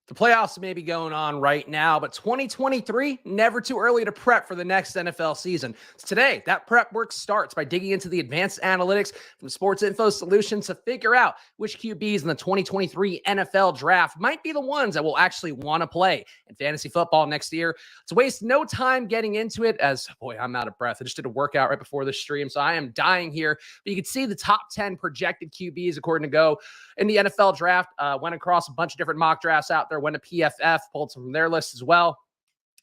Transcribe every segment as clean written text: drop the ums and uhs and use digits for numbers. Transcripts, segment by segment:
The playoffs may be going on right now, but 2023, never too early to prep for the next NFL season. Today, that prep work starts by digging into the advanced analytics from Sports Info Solutions to figure out which QBs in the 2023 NFL draft might be the ones that will actually want to play in fantasy football next year. To waste no time getting into it, as boy, I'm out of breath. I just did a workout right before the stream, so I am dying here. But you can see the top 10 projected QBs according to Go in the NFL draft. Went across a bunch of different mock drafts out there, went to PFF, pulled some from their list as well.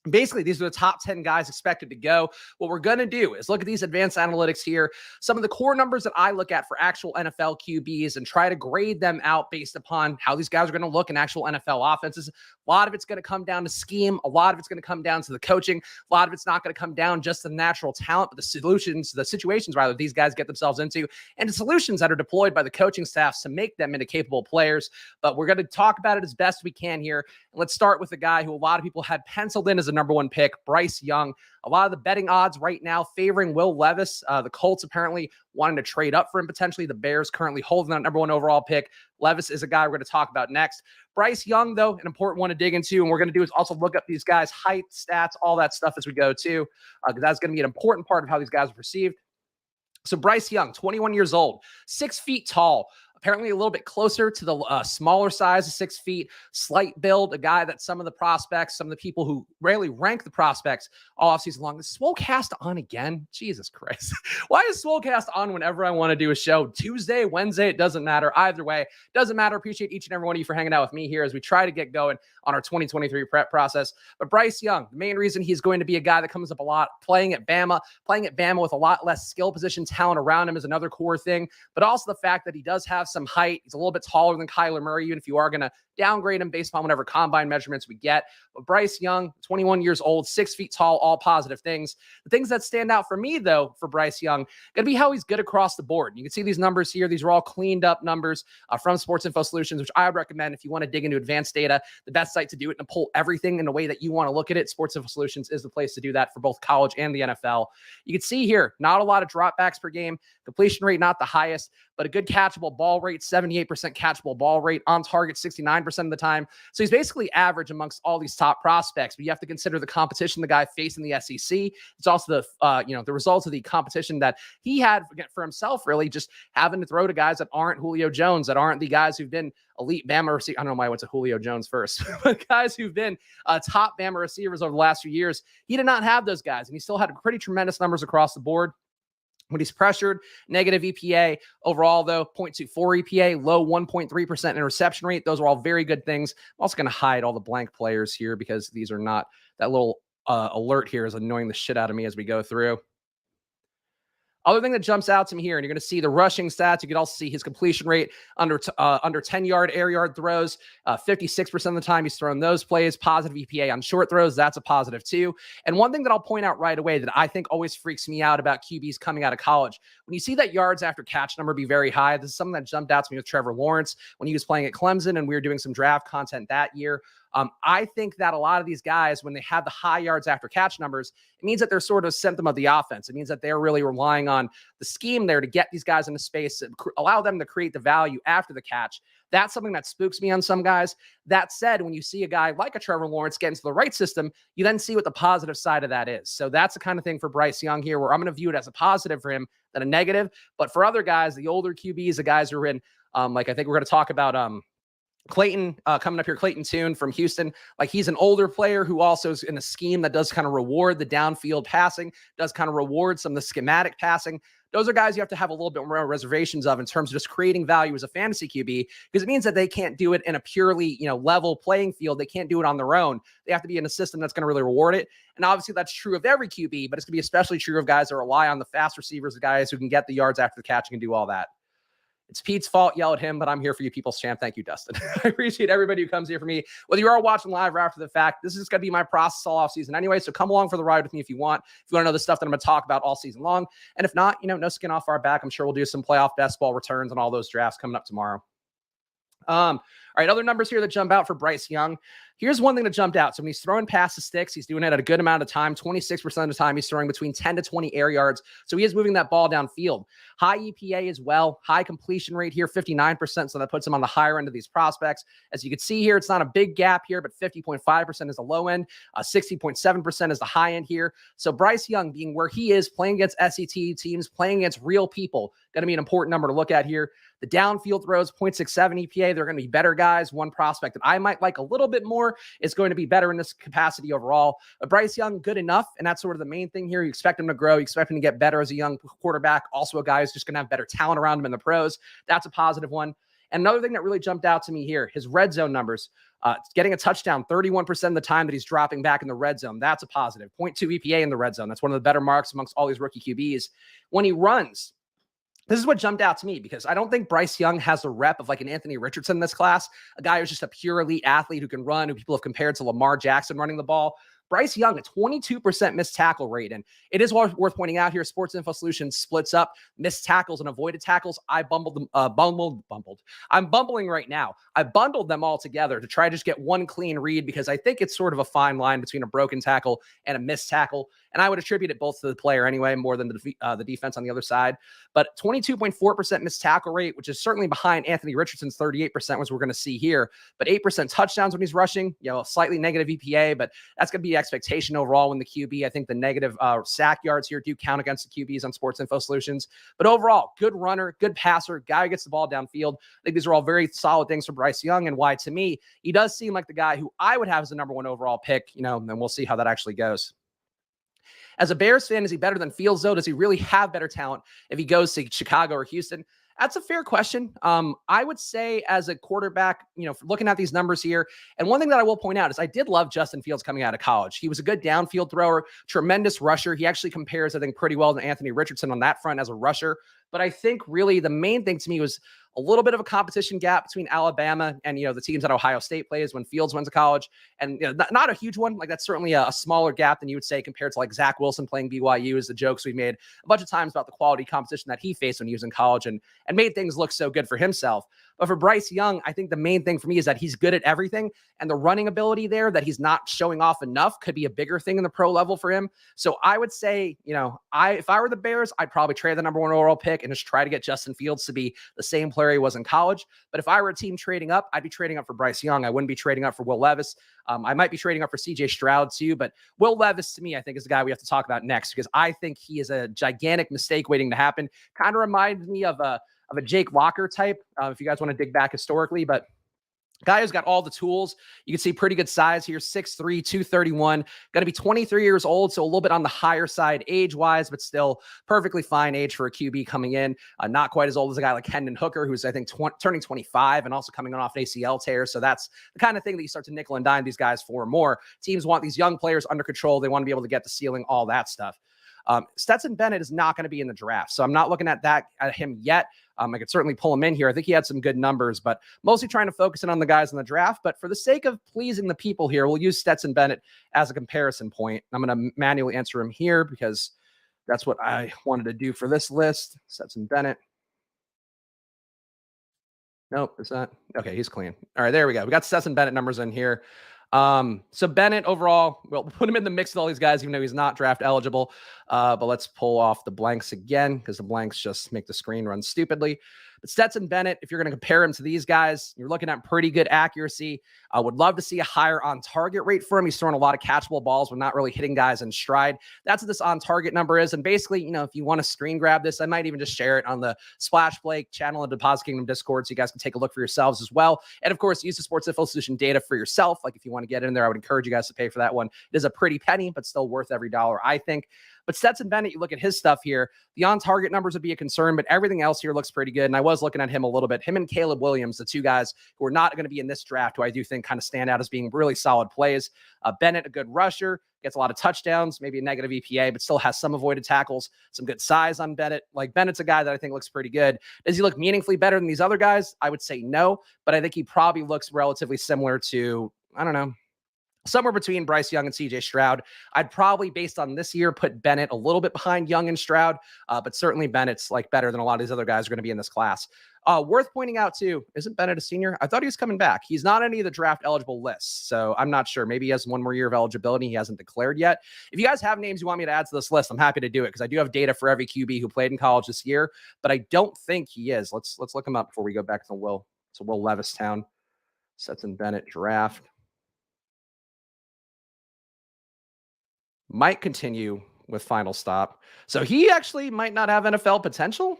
Basically, these are the top 10 guys expected to go. What we're going to do is look at these advanced analytics here, some of the core numbers that I look at for actual NFL QBs, and try to grade them out based upon how these guys are going to look in actual NFL offenses. A lot of it's going to come down to scheme. A lot of it's going to come down to the coaching. A lot of it's not going to come down just to the natural talent, but the situations rather these guys get themselves into, and the solutions that are deployed by the coaching staffs to make them into capable players. But we're going to talk about it as best we can here. And let's start with the guy who a lot of people had penciled in as a number one pick, Bryce Young. A lot of the betting odds right now favoring Will Levis. The Colts apparently wanting to trade up for him potentially. The Bears currently holding that number one overall pick. Levis is a guy we're going to talk about next. Bryce Young, though, an important one to dig into, and we're going to do is also look up these guys' height, stats, all that stuff as we go too, because that's going to be an important part of how these guys are perceived. So Bryce Young, 21 years old, 6 feet tall, apparently a little bit closer to the smaller size of 6 feet, slight build, a guy that some of the prospects, some of the people who rarely rank the prospects all offseason long. Is Swolecast on again? Jesus Christ. Why is Swolecast on whenever I want to do a show? Tuesday, Wednesday, it doesn't matter. Either way, doesn't matter. Appreciate each and every one of you for hanging out with me here as we try to get going on our 2023 prep process. But Bryce Young, the main reason he's going to be a guy that comes up a lot, playing at Bama with a lot less skill position talent around him is another core thing, but also the fact that he does have some height. He's a little bit taller than Kyler Murray, even if you are going to downgrade him based on whatever combine measurements we get. But Bryce Young, 21 years old, 6 feet tall, all positive things. The things that stand out for me, though, for Bryce Young, going to be how he's good across the board. You can see these numbers here. These are all cleaned up numbers from Sports Info Solutions, which I would recommend if you want to dig into advanced data. The best site to do it and pull everything in the way that you want to look at it. Sports Info Solutions is the place to do that for both college and the NFL. You can see here, not a lot of dropbacks per game. Completion rate, not the highest, but a good catchable ball rate, 78% catchable ball rate, on target 69% of the time. So he's basically average amongst all these top prospects, but you have to consider the competition the guy faced in the SEC. It's also the results of the competition that he had for himself, really just having to throw to guys that aren't Julio Jones, that aren't the guys who've been elite Bama receivers. I don't know why I went to Julio Jones first, but guys who've been top Bama receivers over the last few years. He did not have those guys, and he still had pretty tremendous numbers across the board. When he's pressured, negative EPA. Overall, though, 0.24 EPA, low 1.3% interception rate. Those are all very good things. I'm also going to hide all the blank players here because these are not, that little alert here is annoying the shit out of me as we go through. Other thing that jumps out to me here, and you're going to see the rushing stats. You can also see his completion rate under 10-yard air yard throws. 56% of the time he's throwing those plays. Positive EPA on short throws. That's a positive too. And one thing that I'll point out right away that I think always freaks me out about QBs coming out of college, when you see that yards after catch number be very high, this is something that jumped out to me with Trevor Lawrence when he was playing at Clemson, and we were doing some draft content that year. I think that a lot of these guys, when they have the high yards after catch numbers, it means that they're sort of a symptom of the offense. It means that they're really relying on the scheme there to get these guys into space and allow them to create the value after the catch. That's something that spooks me on some guys. That said, when you see a guy like a Trevor Lawrence get into the right system, you then see what the positive side of that is. So that's the kind of thing for Bryce Young here, where I'm going to view it as a positive for him than a negative. But for other guys, the older QBs, the guys who are in, like I think we're going to talk about Clayton coming up here, Clayton Tune from Houston. Like, he's an older player who also is in a scheme that does kind of reward the downfield passing, does kind of reward some of the schematic passing. Those are guys you have to have a little bit more reservations of in terms of just creating value as a fantasy QB, because it means that they can't do it in a purely, level playing field. They can't do it on their own. They have to be in a system that's going to really reward it. And obviously that's true of every QB, but it's going to be especially true of guys that rely on the fast receivers, the guys who can get the yards after the catch and can do all that. It's Pete's fault. Yell at him, but I'm here for you, people's champ. Thank you, Dustin. I appreciate everybody who comes here for me. Whether you are watching live or after the fact, this is going to be my process all off season anyway. So come along for the ride with me if you want. If you want to know the stuff that I'm going to talk about all season long. And if not, no skin off our back. I'm sure we'll do some playoff best ball returns on all those drafts coming up tomorrow. All right, other numbers here that jump out for Bryce Young. Here's one thing that jumped out. So when he's throwing past the sticks, he's doing it at a good amount of time. 26% of the time, he's throwing between 10 to 20 air yards. So he is moving that ball downfield. High EPA as well. High completion rate here, 59%. So that puts him on the higher end of these prospects. As you can see here, it's not a big gap here, but 50.5% is the low end. 60.7% is the high end here. So Bryce Young being where he is, playing against SET teams, playing against real people, going to be an important number to look at here. The downfield throws, 0.67 EPA. They're going to be better guys. One prospect that I might like a little bit more is going to be better in this capacity overall. But Bryce Young, good enough. And that's sort of the main thing here. You expect him to grow. You expect him to get better as a young quarterback. Also a guy who's just going to have better talent around him in the pros. That's a positive one. And another thing that really jumped out to me here, his red zone numbers. Getting a touchdown 31% of the time that he's dropping back in the red zone. That's a positive. 0.2 EPA in the red zone. That's one of the better marks amongst all these rookie QBs. When he runs, this is what jumped out to me because I don't think Bryce Young has the rep of like an Anthony Richardson in this class, a guy who's just a pure elite athlete who can run, who people have compared to Lamar Jackson running the ball. Bryce Young, a 22% missed tackle rate. And it is worth pointing out here, Sports Info Solutions splits up missed tackles and avoided tackles. I I'm bumbling right now. I bundled them all together to try to just get one clean read because I think it's sort of a fine line between a broken tackle and a missed tackle. And I would attribute it both to the player anyway, more than the defense on the other side. But 22.4% missed tackle rate, which is certainly behind Anthony Richardson's 38%, which we're going to see here. But 8% touchdowns when he's rushing, slightly negative EPA, but that's going to be expectation overall when the QB. I think the negative sack yards here do count against the QBs on Sports Info Solutions. But overall, good runner, good passer, guy who gets the ball downfield. I think these are all very solid things for Bryce Young, and why, to me, he does seem like the guy who I would have as the number one overall pick, and we'll see how that actually goes. As a Bears fan, is he better than Fields, though? Does he really have better talent if he goes to Chicago or Houston? That's a fair question. I would say as a quarterback, looking at these numbers here, and one thing that I will point out is I did love Justin Fields coming out of college. He was a good downfield thrower, tremendous rusher. He actually compares, I think, pretty well to Anthony Richardson on that front as a rusher. But I think really the main thing to me was a little bit of a competition gap between Alabama and, the teams that Ohio State plays when Fields went to college. And not a huge one. Like, that's certainly a smaller gap than you would say compared to like Zach Wilson playing BYU, is the jokes we made a bunch of times about the quality competition that he faced when he was in college and made things look so good for himself. But for Bryce Young, I think the main thing for me is that he's good at everything, and the running ability there that he's not showing off enough could be a bigger thing in the pro level for him. So I would say, if I were the Bears, I'd probably trade the number one overall pick and just try to get Justin Fields to be the same player he was in college. But if I were a team trading up, I'd be trading up for Bryce Young. I wouldn't be trading up for Will Levis. I might be trading up for CJ Stroud too, but Will Levis to me, I think, is the guy we have to talk about next, because I think he is a gigantic mistake waiting to happen. Kind of reminds me of a Jake Locker type, if you guys want to dig back historically, but guy who's got all the tools. You can see pretty good size here, 6'3", 231, going to be 23 years old, so a little bit on the higher side age-wise, but still perfectly fine age for a QB coming in. Not quite as old as a guy like Hendon Hooker, who's, I think, turning 25 and also coming off an ACL tear. So that's the kind of thing that you start to nickel and dime these guys for more. Teams want these young players under control. They want to be able to get the ceiling, all that stuff. Stetson Bennett is not going to be in the draft, so I'm not looking at him yet. I could certainly pull him in here. I think he had some good numbers, but mostly trying to focus in on the guys in the draft. But for the sake of pleasing the people here, we'll use Stetson Bennett as a comparison point. I'm going to manually answer him here because that's what I wanted to do for this list. Stetson Bennett. Nope, it's not. Okay, he's clean. All right, there we go. We got Stetson Bennett numbers in here. So Bennett overall, we'll put him in the mix with all these guys, even though he's not draft eligible. But let's pull off the blanks again, because the blanks just make the screen run stupidly. But Stetson Bennett, if you're going to compare him to these guys, you're looking at pretty good accuracy. I would love to see a higher on-target rate for him. He's throwing a lot of catchable balls, but not really hitting guys in stride. That's what this on-target number is. And basically, if you want to screen grab this, I might even just share it on the Splash Play channel and Deposit Kingdom Discord, so you guys can take a look for yourselves as well. And of course, use the Sports Info Solution data for yourself. Like, if you want to get in there, I would encourage you guys to pay for that one. It is a pretty penny, but still worth every dollar, I think. But Stetson Bennett, you look at his stuff here, the on-target numbers would be a concern, but everything else here looks pretty good. And I was looking at him a little bit. Him and Caleb Williams, the two guys who are not going to be in this draft, who I do think kind of stand out as being really solid plays. Bennett, a good rusher, gets a lot of touchdowns, maybe a negative EPA, but still has some avoided tackles, some good size on Bennett. Like, Bennett's a guy that I think looks pretty good. Does he look meaningfully better than these other guys? I would say no, but I think he probably looks relatively similar to, I don't know, somewhere between Bryce Young and CJ Stroud. I'd probably, based on this year, put Bennett a little bit behind Young and Stroud, but certainly Bennett's like better than a lot of these other guys are going to be in this class. Worth pointing out too, isn't Bennett a senior? I thought he was coming back. He's not any of the draft eligible lists, so I'm not sure. Maybe he has one more year of eligibility. He hasn't declared yet. If you guys have names you want me to add to this list, I'm happy to do it because I do have data for every QB who played in college this year, but I don't think he is. Let's look him up before we go back to Will Levis town. Stetson Bennett draft. Might continue with final stop. So he actually might not have NFL potential.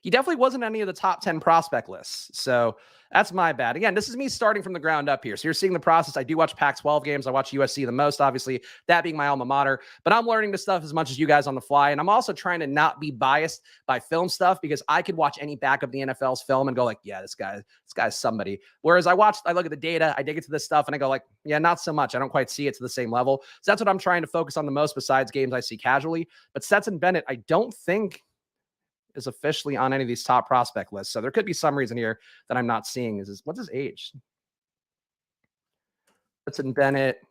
He definitely wasn't any of the top 10 prospect lists. So that's my bad. Again, this is me starting from the ground up here. So you're seeing the process. I do watch Pac-12 games. I watch USC the most, obviously, that being my alma mater. But I'm learning this stuff as much as you guys on the fly. And I'm also trying to not be biased by film stuff because I could watch any back of the NFL's film and go like, yeah, this guy's somebody. Whereas I look at the data, I dig into this stuff and I go like, yeah, not so much. I don't quite see it to the same level. So that's what I'm trying to focus on the most besides games I see casually. But Stetson Bennett, I don't think is officially on any of these top prospect lists. So there could be some reason here that I'm not seeing. What's his age? Stetson Bennett.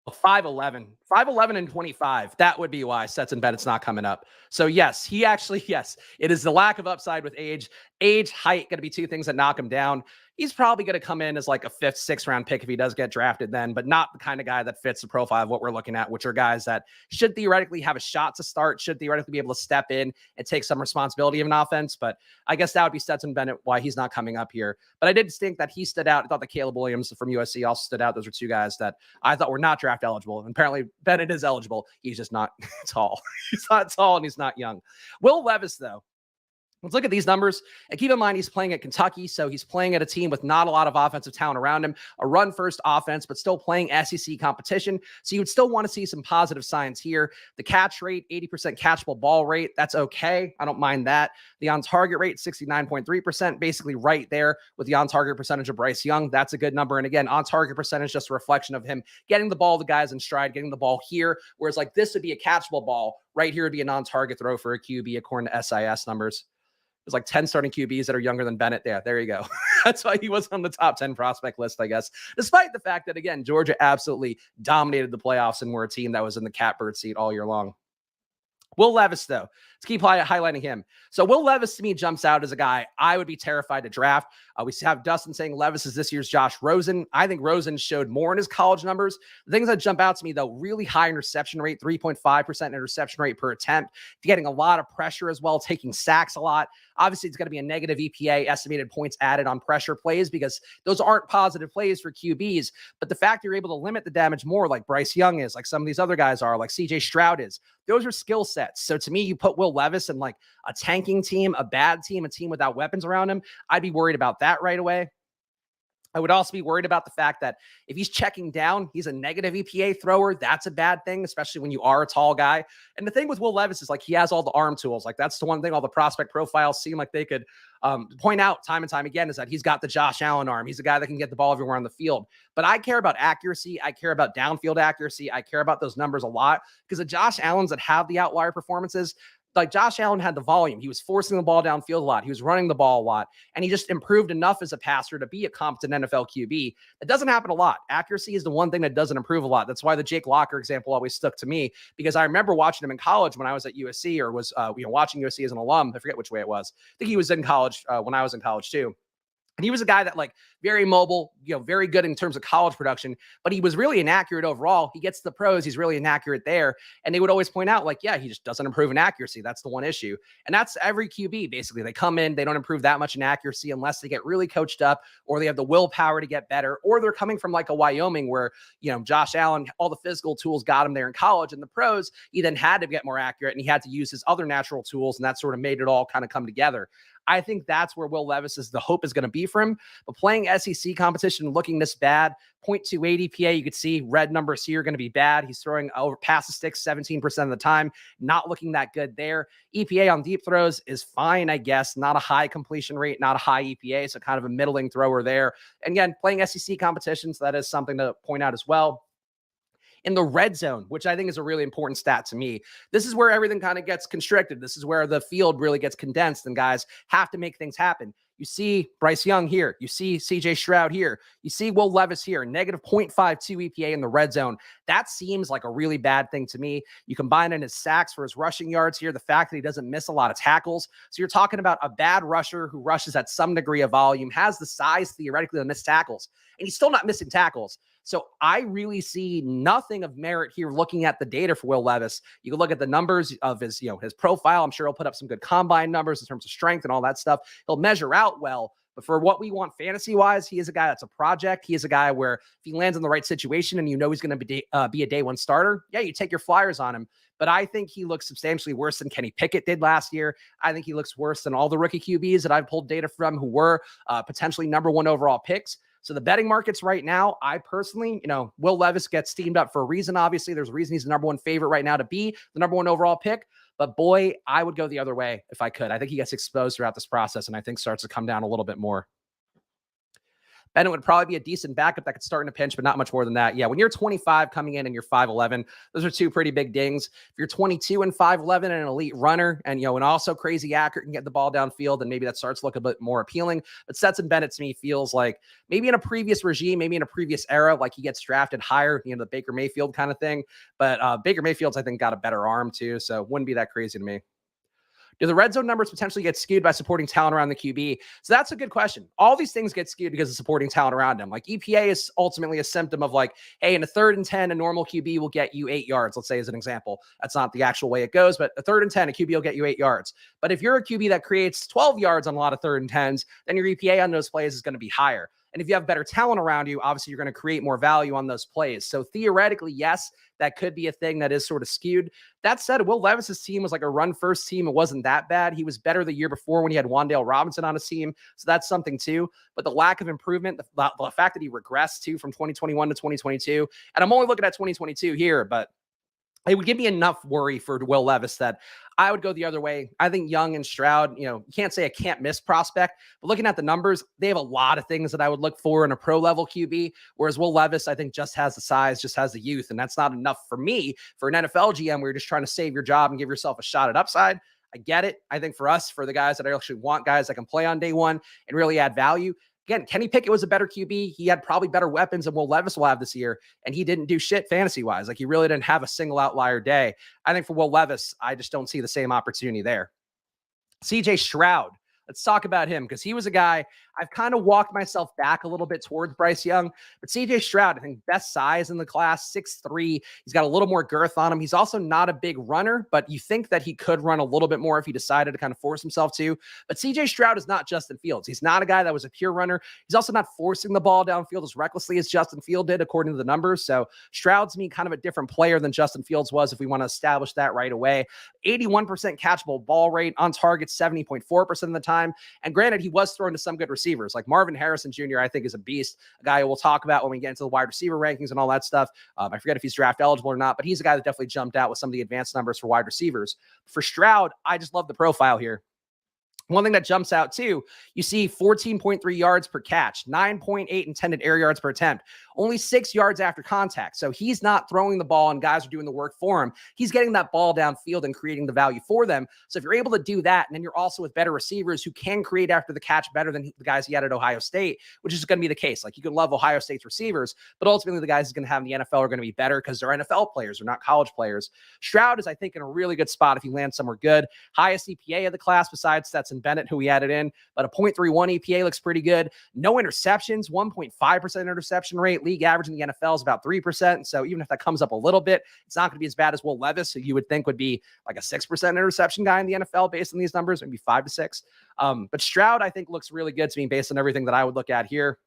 5'11", 5'11" and 25. That would be why Stetson Bennett's not coming up. So yes, it is the lack of upside with age. Height, going to be two things that knock him down. He's probably going to come in as like a 5th, 6th round pick if he does get drafted then, but not the kind of guy that fits the profile of what we're looking at, which are guys that should theoretically have a shot to start, should theoretically be able to step in and take some responsibility of an offense. But I guess that would be Stetson Bennett, why he's not coming up here. But I did think that he stood out. I thought that Caleb Williams from USC also stood out. Those are two guys that I thought were not draft eligible. And apparently Bennett is eligible. He's just not tall. He's not tall and he's not young. Will Levis, though. Let's look at these numbers and keep in mind he's playing at Kentucky, so he's playing at a team with not a lot of offensive talent around him, a run-first offense, but still playing SEC competition. So you would still want to see some positive signs here. The catch rate, 80% catchable ball rate, that's okay. I don't mind that. The on-target rate, 69.3%, basically right there with the on-target percentage of Bryce Young. That's a good number. And again, on-target percentage, just a reflection of him getting the ball to guys in stride, getting the ball here, whereas like this would be a catchable ball. Right here would be a non-target throw for a QB according to SIS numbers. There's like 10 starting QBs that are younger than Bennett. There you go. That's why he was on the top 10 prospect list, I guess, despite the fact that, again, Georgia absolutely dominated the playoffs and were a team that was in the catbird seat all year long. Will Levis, though, let's keep highlighting him. So Will Levis, to me, jumps out as a guy I would be terrified to draft. We have Dustin saying Levis is this year's Josh Rosen. I think Rosen showed more in his college numbers. The things that jump out to me, though, really high interception rate, 3.5% interception rate per attempt, getting a lot of pressure as well, taking sacks a lot. Obviously, it's going to be a negative EPA, estimated points added on pressure plays, because those aren't positive plays for QBs. But the fact you're able to limit the damage more, like Bryce Young is, like some of these other guys are, like CJ Stroud is, those are skill sets. So to me, you put Will Levis in like a tanking team, a bad team, a team without weapons around him, I'd be worried about that right away. I would also be worried about the fact that if he's checking down, he's a negative EPA thrower. That's a bad thing, especially when you are a tall guy. And the thing with Will Levis is like he has all the arm tools. Like that's the one thing all the prospect profiles seem like they could point out time and time again is that he's got the Josh Allen arm. He's a guy that can get the ball everywhere on the field. But I care about accuracy. I care about downfield accuracy. I care about those numbers a lot because the Josh Allens that have the outlier performances, like Josh Allen had the volume. He was forcing the ball downfield a lot. He was running the ball a lot. And he just improved enough as a passer to be a competent NFL QB. It doesn't happen a lot. Accuracy is the one thing that doesn't improve a lot. That's why the Jake Locker example always stuck to me, because I remember watching him in college when I was at USC or was watching USC as an alum. I forget which way it was. I think he was in college when I was in college too. And he was a guy that like very mobile, very good in terms of college production, but he was really inaccurate overall. He gets to the pros. He's really inaccurate there. And they would always point out like, yeah, he just doesn't improve in accuracy. That's the one issue. And that's every QB. Basically, they come in, they don't improve that much in accuracy unless they get really coached up or they have the willpower to get better, or they're coming from like a Wyoming where, Josh Allen, all the physical tools got him there in college. And the pros, he then had to get more accurate and he had to use his other natural tools. And that sort of made it all kind of come together. I think that's where Will Levis the hope is going to be for him. But playing SEC competition, looking this bad, 0.28 EPA, you could see red numbers here going to be bad. He's throwing over past the sticks 17% of the time, not looking that good there. EPA on deep throws is fine, I guess. Not a high completion rate, not a high EPA, so kind of a middling thrower there. And again, playing SEC competitions, that is something to point out as well. In the red zone, which I think is a really important stat to me. This is where everything kind of gets constricted. This is where the field really gets condensed and guys have to make things happen. You see Bryce Young here. You see CJ Stroud here. You see Will Levis here, negative 0.52 EPA in the red zone. That seems like a really bad thing to me. You combine in his sacks for his rushing yards here, the fact that he doesn't miss a lot of tackles. So you're talking about a bad rusher who rushes at some degree of volume, has the size theoretically to miss tackles, and he's still not missing tackles. So I really see nothing of merit here looking at the data for Will Levis. You can look at the numbers of his, his profile. I'm sure he'll put up some good combine numbers in terms of strength and all that stuff. He'll measure out well. But for what we want fantasy-wise, he is a guy that's a project. He is a guy where if he lands in the right situation and you know he's going to be a day one starter, yeah, you take your flyers on him. But I think he looks substantially worse than Kenny Pickett did last year. I think he looks worse than all the rookie QBs that I've pulled data from who were potentially number one overall picks. So the betting markets right now, I personally, Will Levis gets steamed up for a reason. Obviously, there's a reason he's the number one favorite right now to be the number one overall pick. But boy, I would go the other way if I could. I think he gets exposed throughout this process and I think starts to come down a little bit more. Bennett would probably be a decent backup that could start in a pinch, but not much more than that. Yeah, when you're 25 coming in and you're 5'11", those are two pretty big dings. If you're 22 and 5'11" and an elite runner and, and also crazy accurate and get the ball downfield, then maybe that starts to look a bit more appealing. But Stetson Bennett to me feels like maybe in a previous regime, maybe in a previous era, like he gets drafted higher, the Baker Mayfield kind of thing. But Baker Mayfield's, I think, got a better arm too, so wouldn't be that crazy to me. Do the red zone numbers potentially get skewed by supporting talent around the QB? So that's a good question. All these things get skewed because of supporting talent around him. Like EPA is ultimately a symptom of like, hey, in a 3rd and 10, a normal QB will get you 8 yards, let's say as an example. That's not the actual way it goes, but a 3rd and 10, a QB will get you 8 yards. But if you're a QB that creates 12 yards on a lot of 3rd and 10s, then your EPA on those plays is going to be higher. And if you have better talent around you, obviously you're going to create more value on those plays. So theoretically, yes, that could be a thing that is sort of skewed. That said, Will Levis's team was like a run-first team. It wasn't that bad. He was better the year before when he had Wan'Dale Robinson on his team. So that's something too. But the lack of improvement, the fact that he regressed too from 2021 to 2022, and I'm only looking at 2022 here, but it would give me enough worry for Will Levis that I would go the other way. I think Young and Stroud, you can't say a can't miss prospect, but looking at the numbers, they have a lot of things that I would look for in a pro level QB. Whereas Will Levis, I think just has the size, just has the youth. And that's not enough for me for an NFL GM where you're just trying to save your job and give yourself a shot at upside. I get it. I think for us, for the guys that I actually want guys that can play on day one and really add value. Again, Kenny Pickett was a better QB. He had probably better weapons than Will Levis will have this year, and he didn't do shit fantasy-wise. Like, he really didn't have a single outlier day. I think for Will Levis, I just don't see the same opportunity there. CJ Stroud. Let's talk about him because he was a guy I've kind of walked myself back a little bit towards Bryce Young, but CJ Stroud, I think best size in the class, 6'3". He's got a little more girth on him. He's also not a big runner, but you think that he could run a little bit more if he decided to kind of force himself to. But CJ Stroud is not Justin Fields. He's not a guy that was a pure runner. He's also not forcing the ball downfield as recklessly as Justin Field did, according to the numbers. So Stroud's me kind of a different player than Justin Fields was, if we want to establish that right away. 81% catchable ball rate, on target 70.4% of the time. And granted, he was thrown to some good receivers. Like Marvin Harrison Jr., I think, is a beast, a guy we'll talk about when we get into the wide receiver rankings and all that stuff. I forget if he's draft eligible or not, but he's a guy that definitely jumped out with some of the advanced numbers for wide receivers. For Stroud, I just love the profile here. One thing that jumps out too, you see 14.3 yards per catch, 9.8 intended air yards per attempt, only 6 yards after contact. So he's not throwing the ball and guys are doing the work for him. He's getting that ball downfield and creating the value for them. So if you're able to do that, and then you're also with better receivers who can create after the catch better than the guys he had at Ohio State, which is going to be the case. Like, you can love Ohio State's receivers, but ultimately the guys he's going to have in the NFL are going to be better because they're NFL players. They're not college players. Stroud is, I think, in a really good spot if he lands somewhere good. Highest EPA of the class besides Stetson Bennett, who we added in, but a 0.31 EPA looks pretty good. No interceptions, 1.5% interception rate. League average in the NFL is about 3%. So even if that comes up a little bit, it's not going to be as bad as Will Levis, who you would think would be like a 6% interception guy in the NFL based on these numbers, maybe 5 to 6. But Stroud, I think, looks really good to me based on everything that I would look at here.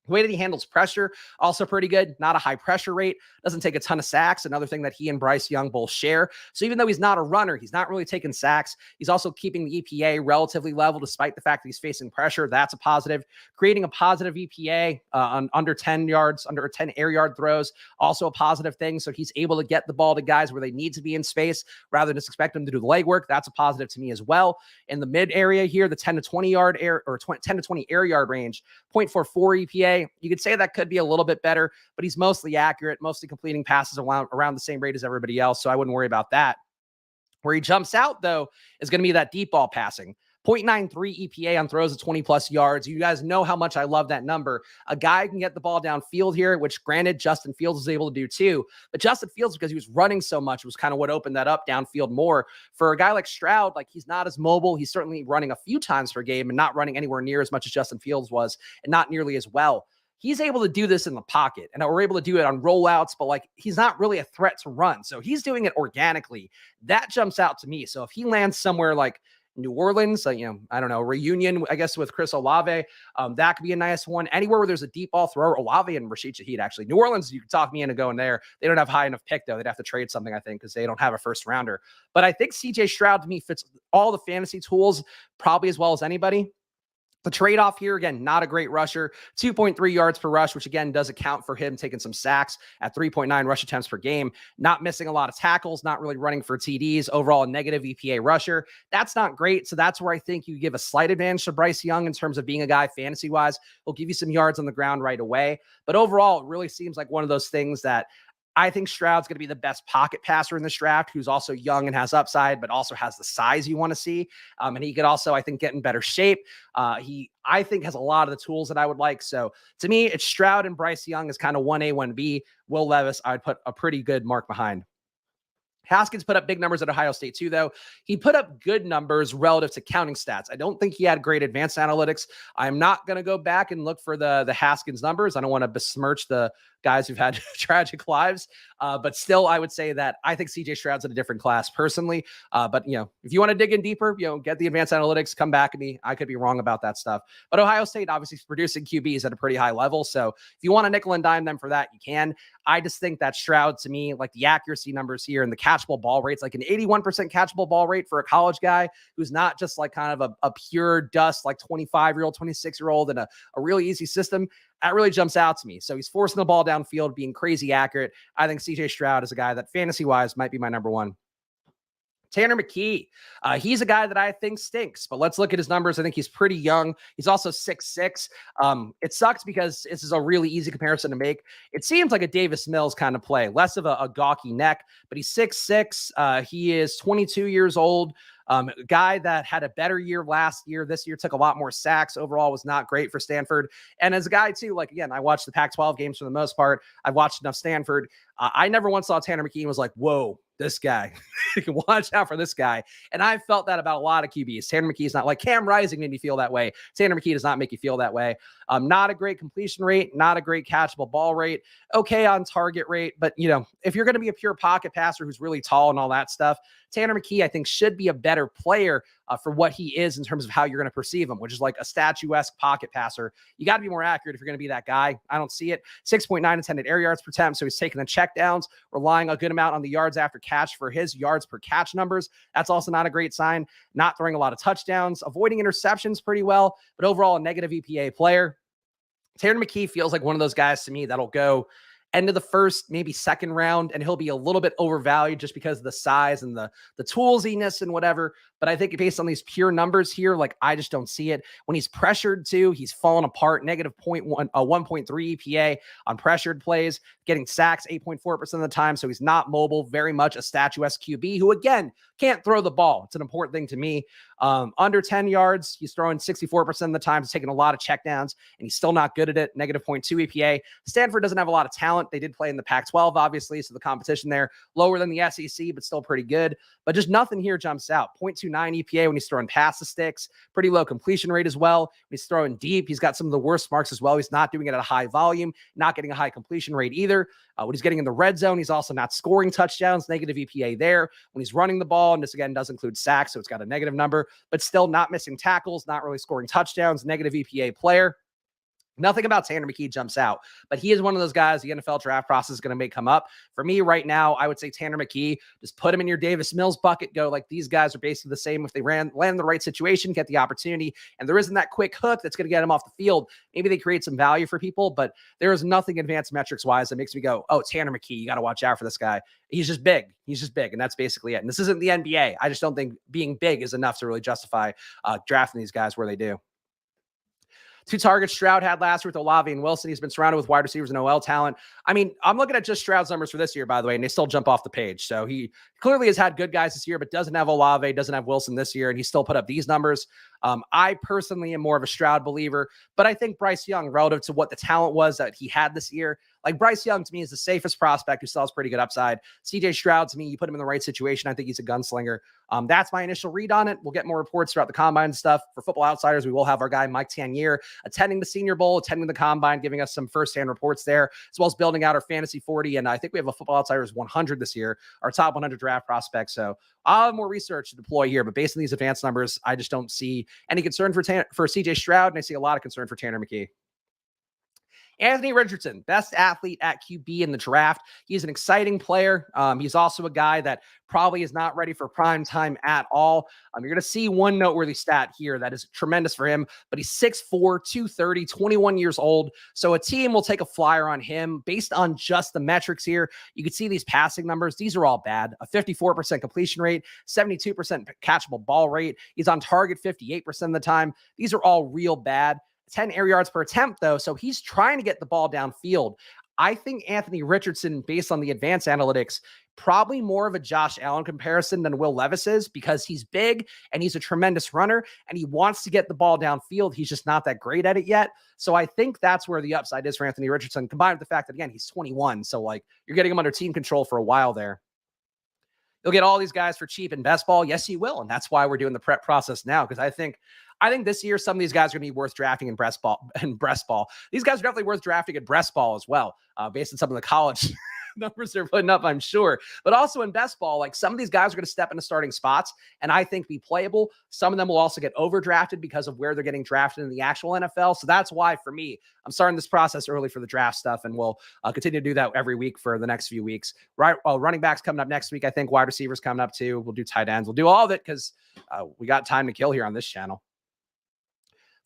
The way that he handles pressure, also pretty good. Not a high pressure rate. Doesn't take a ton of sacks. Another thing that he and Bryce Young both share. So even though he's not a runner, he's not really taking sacks. He's also keeping the EPA relatively level despite the fact that he's facing pressure. That's a positive. Creating a positive EPA on under 10 yards, under 10 air yard throws, also a positive thing. So he's able to get the ball to guys where they need to be in space rather than just expect them to do the legwork. That's a positive to me as well. In the mid area here, the 10 to 20 yard air or 10 to 20 air yard range, 0.44 EPA. You could say that could be a little bit better, but he's mostly accurate, mostly completing passes around the same rate as everybody else, so I wouldn't worry about that. Where he jumps out, though, is going to be that deep ball passing. 0.93 EPA on throws of 20 plus yards. You guys know how much I love that number. A guy who can get the ball downfield here, which granted Justin Fields was able to do too, but Justin Fields, because he was running so much, was kind of what opened that up downfield more. For a guy like Stroud, like he's not as mobile. He's certainly running a few times per game and not running anywhere near as much as Justin Fields was, and not nearly as well. He's able to do this in the pocket, and we're able to do it on rollouts, but like he's not really a threat to run. So he's doing it organically. That jumps out to me. So if he lands somewhere like New Orleans, I don't know, reunion, I guess, with Chris Olave, that could be a nice one. Anywhere where there's a deep ball thrower, Olave and Rashid Shaheed, actually. New Orleans, you could talk me into going there. They don't have high enough pick, though. They'd have to trade something, I think, because they don't have a first rounder. But I think CJ Stroud, to me, fits all the fantasy tools probably as well as anybody. The trade-off here, again, not a great rusher, 2.3 yards per rush, which again does account for him taking some sacks at 3.9 rush attempts per game, not missing a lot of tackles, not really running for TDs, overall a negative EPA rusher. That's not great. So that's where I think you give a slight advantage to Bryce Young in terms of being a guy fantasy-wise. He'll give you some yards on the ground right away. But overall, it really seems like one of those things that I think Stroud's going to be the best pocket passer in this draft, who's also young and has upside, but also has the size you want to see. And he could also, I think, get in better shape. I think, has a lot of the tools that I would like. So to me, it's Stroud and Bryce Young is kind of 1A, 1B. Will Levis, I'd put a pretty good mark behind. Haskins put up big numbers at Ohio State too, though. He put up good numbers relative to counting stats. I don't think he had great advanced analytics. I'm not going to go back and look for the Haskins numbers. I don't want to besmirch the guys who've had tragic lives. But still, I would say that I think CJ Stroud's in a different class personally. But, if you want to dig in deeper, get the advanced analytics, come back at me. I could be wrong about that stuff. But Ohio State obviously is producing QBs at a pretty high level. So if you want to nickel and dime them for that, you can. I just think that Stroud, to me, like the accuracy numbers here and the catchable ball rates, like an 81% catchable ball rate for a college guy who's not just like kind of a pure dust, like 25-year-old, 26-year-old in a really easy system. That really jumps out to me. So he's forcing the ball downfield, being crazy accurate. I think CJ Stroud is a guy that fantasy-wise might be my number one. Tanner McKee, he's a guy that I think stinks, but let's look at his numbers. I think he's pretty young. He's also 6'6". It sucks because this is a really easy comparison to make. It seems like a Davis Mills kind of play, less of a gawky neck, but he's 6'6". He is 22 years old. A guy that had a better year last year. This year took a lot more sacks. Overall was not great for Stanford. And as a guy too, like, again, I watched the Pac-12 games for the most part. I've watched enough Stanford. I never once saw Tanner McKee and was like, whoa, this guy, watch out for this guy. And I felt that about a lot of QBs. Tanner McKee is not like Cam Rising made me feel that way. Tanner McKee does not make you feel that way. Not a great completion rate, not a great catchable ball rate. Okay on target rate. But, if you're going to be a pure pocket passer who's really tall and all that stuff, Tanner McKee, I think, should be a better player for what he is in terms of how you're going to perceive him, which is like a statuesque pocket passer. You got to be more accurate if you're going to be that guy. I don't see it. 6.9 intended air yards per attempt. So he's taking the check downs, relying a good amount on the yards after catch for his yards per catch numbers. That's also not a great sign. Not throwing a lot of touchdowns, avoiding interceptions pretty well, but overall a negative EPA player. Tanner McKee feels like one of those guys to me that'll go end of the first, maybe second round, and he'll be a little bit overvalued just because of the size and the toolsiness and whatever. But I think based on these pure numbers here, like I just don't see it. When he's pressured too, he's fallen apart, negative 1.3 EPA on pressured plays, getting sacks 8.4% of the time. So he's not mobile, very much a statuesque QB who, again, can't throw the ball. It's an important thing to me. Under 10 yards, he's throwing 64% of the time. He's taking a lot of checkdowns, and he's still not good at it. Negative 0.2 EPA. Stanford doesn't have a lot of talent. They did play in the Pac-12, obviously, so the competition there lower than the SEC, but still pretty good. But just nothing here jumps out. 0.29 EPA when he's throwing past the sticks. Pretty low completion rate as well. When he's throwing deep, he's got some of the worst marks as well. He's not doing it at a high volume, not getting a high completion rate either. When he's getting in the red zone, he's also not scoring touchdowns, negative EPA there. When he's running the ball, and this again does include sacks, so it's got a negative number, but still not missing tackles, not really scoring touchdowns, negative EPA player. Nothing about Tanner McKee jumps out, but he is one of those guys the NFL draft process is going to make come up. For me right now, I would say Tanner McKee, just put him in your Davis Mills bucket, go like these guys are basically the same if they land in the right situation, get the opportunity, and there isn't that quick hook that's going to get him off the field. Maybe they create some value for people, but there is nothing advanced metrics-wise that makes me go, oh, Tanner McKee, you got to watch out for this guy. He's just big. He's just big, and that's basically it. And this isn't the NBA. I just don't think being big is enough to really justify drafting these guys where they do. 2 targets Stroud had last year with Olave and Wilson. He's been surrounded with wide receivers and OL talent. I mean, I'm looking at just Stroud's numbers for this year, by the way, and they still jump off the page. So he clearly has had good guys this year, but doesn't have Olave, doesn't have Wilson this year, and he still put up these numbers. I personally am more of a Stroud believer, but I think Bryce Young, relative to what the talent was that he had this year, like Bryce Young to me is the safest prospect who still has pretty good upside. CJ Stroud to me, you put him in the right situation, I think he's a gunslinger. That's my initial read on it. We'll get more reports throughout the combine and stuff. For Football Outsiders, we will have our guy Mike Tanier attending the Senior Bowl, attending the combine, giving us some firsthand reports there, as well as building out our Fantasy 40. And I think we have a Football Outsiders 100 this year, our top 100 draft prospects. So I'll have more research to deploy here, but based on these advanced numbers, I just don't see any concern for CJ Stroud, and I see a lot of concern for Tanner McKee. Anthony Richardson, best athlete at QB in the draft. He's an exciting player. He's also a guy that probably is not ready for prime time at all. You're going to see one noteworthy stat here that is tremendous for him, but he's 6'4", 230, 21 years old. So a team will take a flyer on him based on just the metrics here. You can see these passing numbers. These are all bad. A 54% completion rate, 72% catchable ball rate. He's on target 58% of the time. These are all real bad. 10 air yards per attempt, though, so he's trying to get the ball downfield. I think Anthony Richardson, based on the advanced analytics, probably more of a Josh Allen comparison than Will Levis is because he's big and he's a tremendous runner and he wants to get the ball downfield. He's just not that great at it yet. So I think that's where the upside is for Anthony Richardson, combined with the fact that, again, he's 21. So, like, you're getting him under team control for a while there. You'll get all these guys for cheap in best ball. Yes, you will. And that's why we're doing the prep process now, because I think this year some of these guys are going to be worth drafting in breast ball. These guys are definitely worth drafting in breast ball as well, based on some of the college numbers they're putting up, I'm sure. But also in best ball, like some of these guys are going to step into starting spots and I think be playable. Some of them will also get overdrafted because of where they're getting drafted in the actual NFL. So that's why, for me, I'm starting this process early for the draft stuff, and we'll continue to do that every week for the next few weeks. Right, running backs coming up next week, I think. Wide receivers coming up too. We'll do tight ends. We'll do all of it because we got time to kill here on this channel.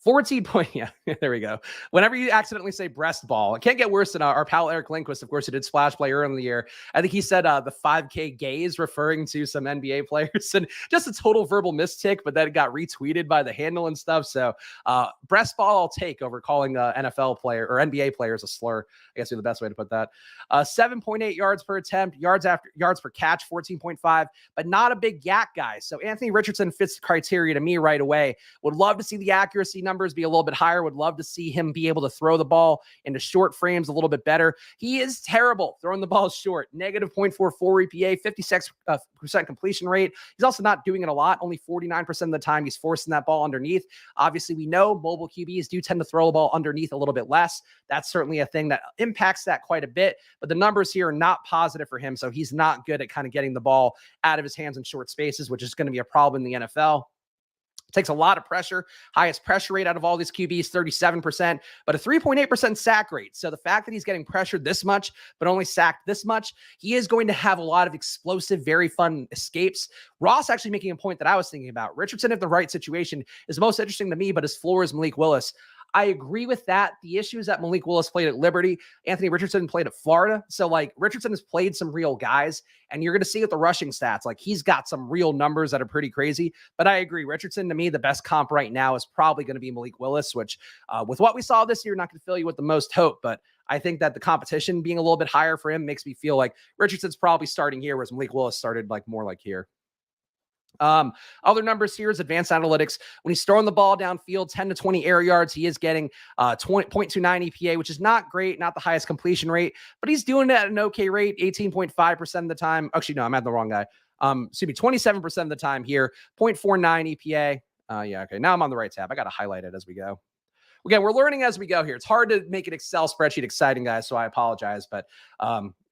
14 point, yeah, there we go. Whenever you accidentally say breast ball, it can't get worse than our pal Eric Lindquist, of course, who did Splash Play earlier in the year. I think he said the 5K gays, referring to some NBA players, and just a total verbal mistick, but then it got retweeted by the handle and stuff. So breast ball I'll take over calling NFL player or NBA players a slur. I guess would be the best way to put that. 7.8 yards per attempt, yards per catch, 14.5, but not a big yak guy. So Anthony Richardson fits the criteria to me right away. Would love to see the accuracy numbers be a little bit higher. Would love to see him be able to throw the ball into short frames a little bit better. He is terrible throwing the ball short. Negative 0.44 EPA, 56% completion rate. He's also not doing it a lot. Only 49% of the time he's forcing that ball underneath. Obviously, we know mobile QBs do tend to throw the ball underneath a little bit less. That's certainly a thing that impacts that quite a bit, but the numbers here are not positive for him. So he's not good at kind of getting the ball out of his hands in short spaces, which is going to be a problem in the NFL. Takes a lot of pressure. Highest pressure rate out of all these QBs, 37%, but a 3.8% sack rate. So the fact that he's getting pressured this much, but only sacked this much, he is going to have a lot of explosive, very fun escapes. Ross actually making a point that I was thinking about. Richardson, if the right situation, is most interesting to me, but his floor is Malik Willis. I agree with that. The issue is that Malik Willis played at Liberty. Anthony Richardson played at Florida. So, like, Richardson has played some real guys, and you're going to see with the rushing stats, like, he's got some real numbers that are pretty crazy. But I agree. Richardson, to me, the best comp right now is probably going to be Malik Willis, which with what we saw this year, not going to fill you with the most hope. But I think that the competition being a little bit higher for him makes me feel like Richardson's probably starting here, whereas Malik Willis started like more like here. Other numbers here is advanced analytics. When he's throwing the ball downfield, 10 to 20 air yards, he is getting 0.29 EPA, which is not great, not the highest completion rate, but he's doing it at an okay rate, 18.5% of the time. Actually, no, I'm at the wrong guy. 27% of the time here, 0.49 EPA. Yeah, okay. Now I'm on the right tab. I got to highlight it as we go. Again, we're learning as we go here. It's hard to make an Excel spreadsheet exciting, guys, so I apologize. But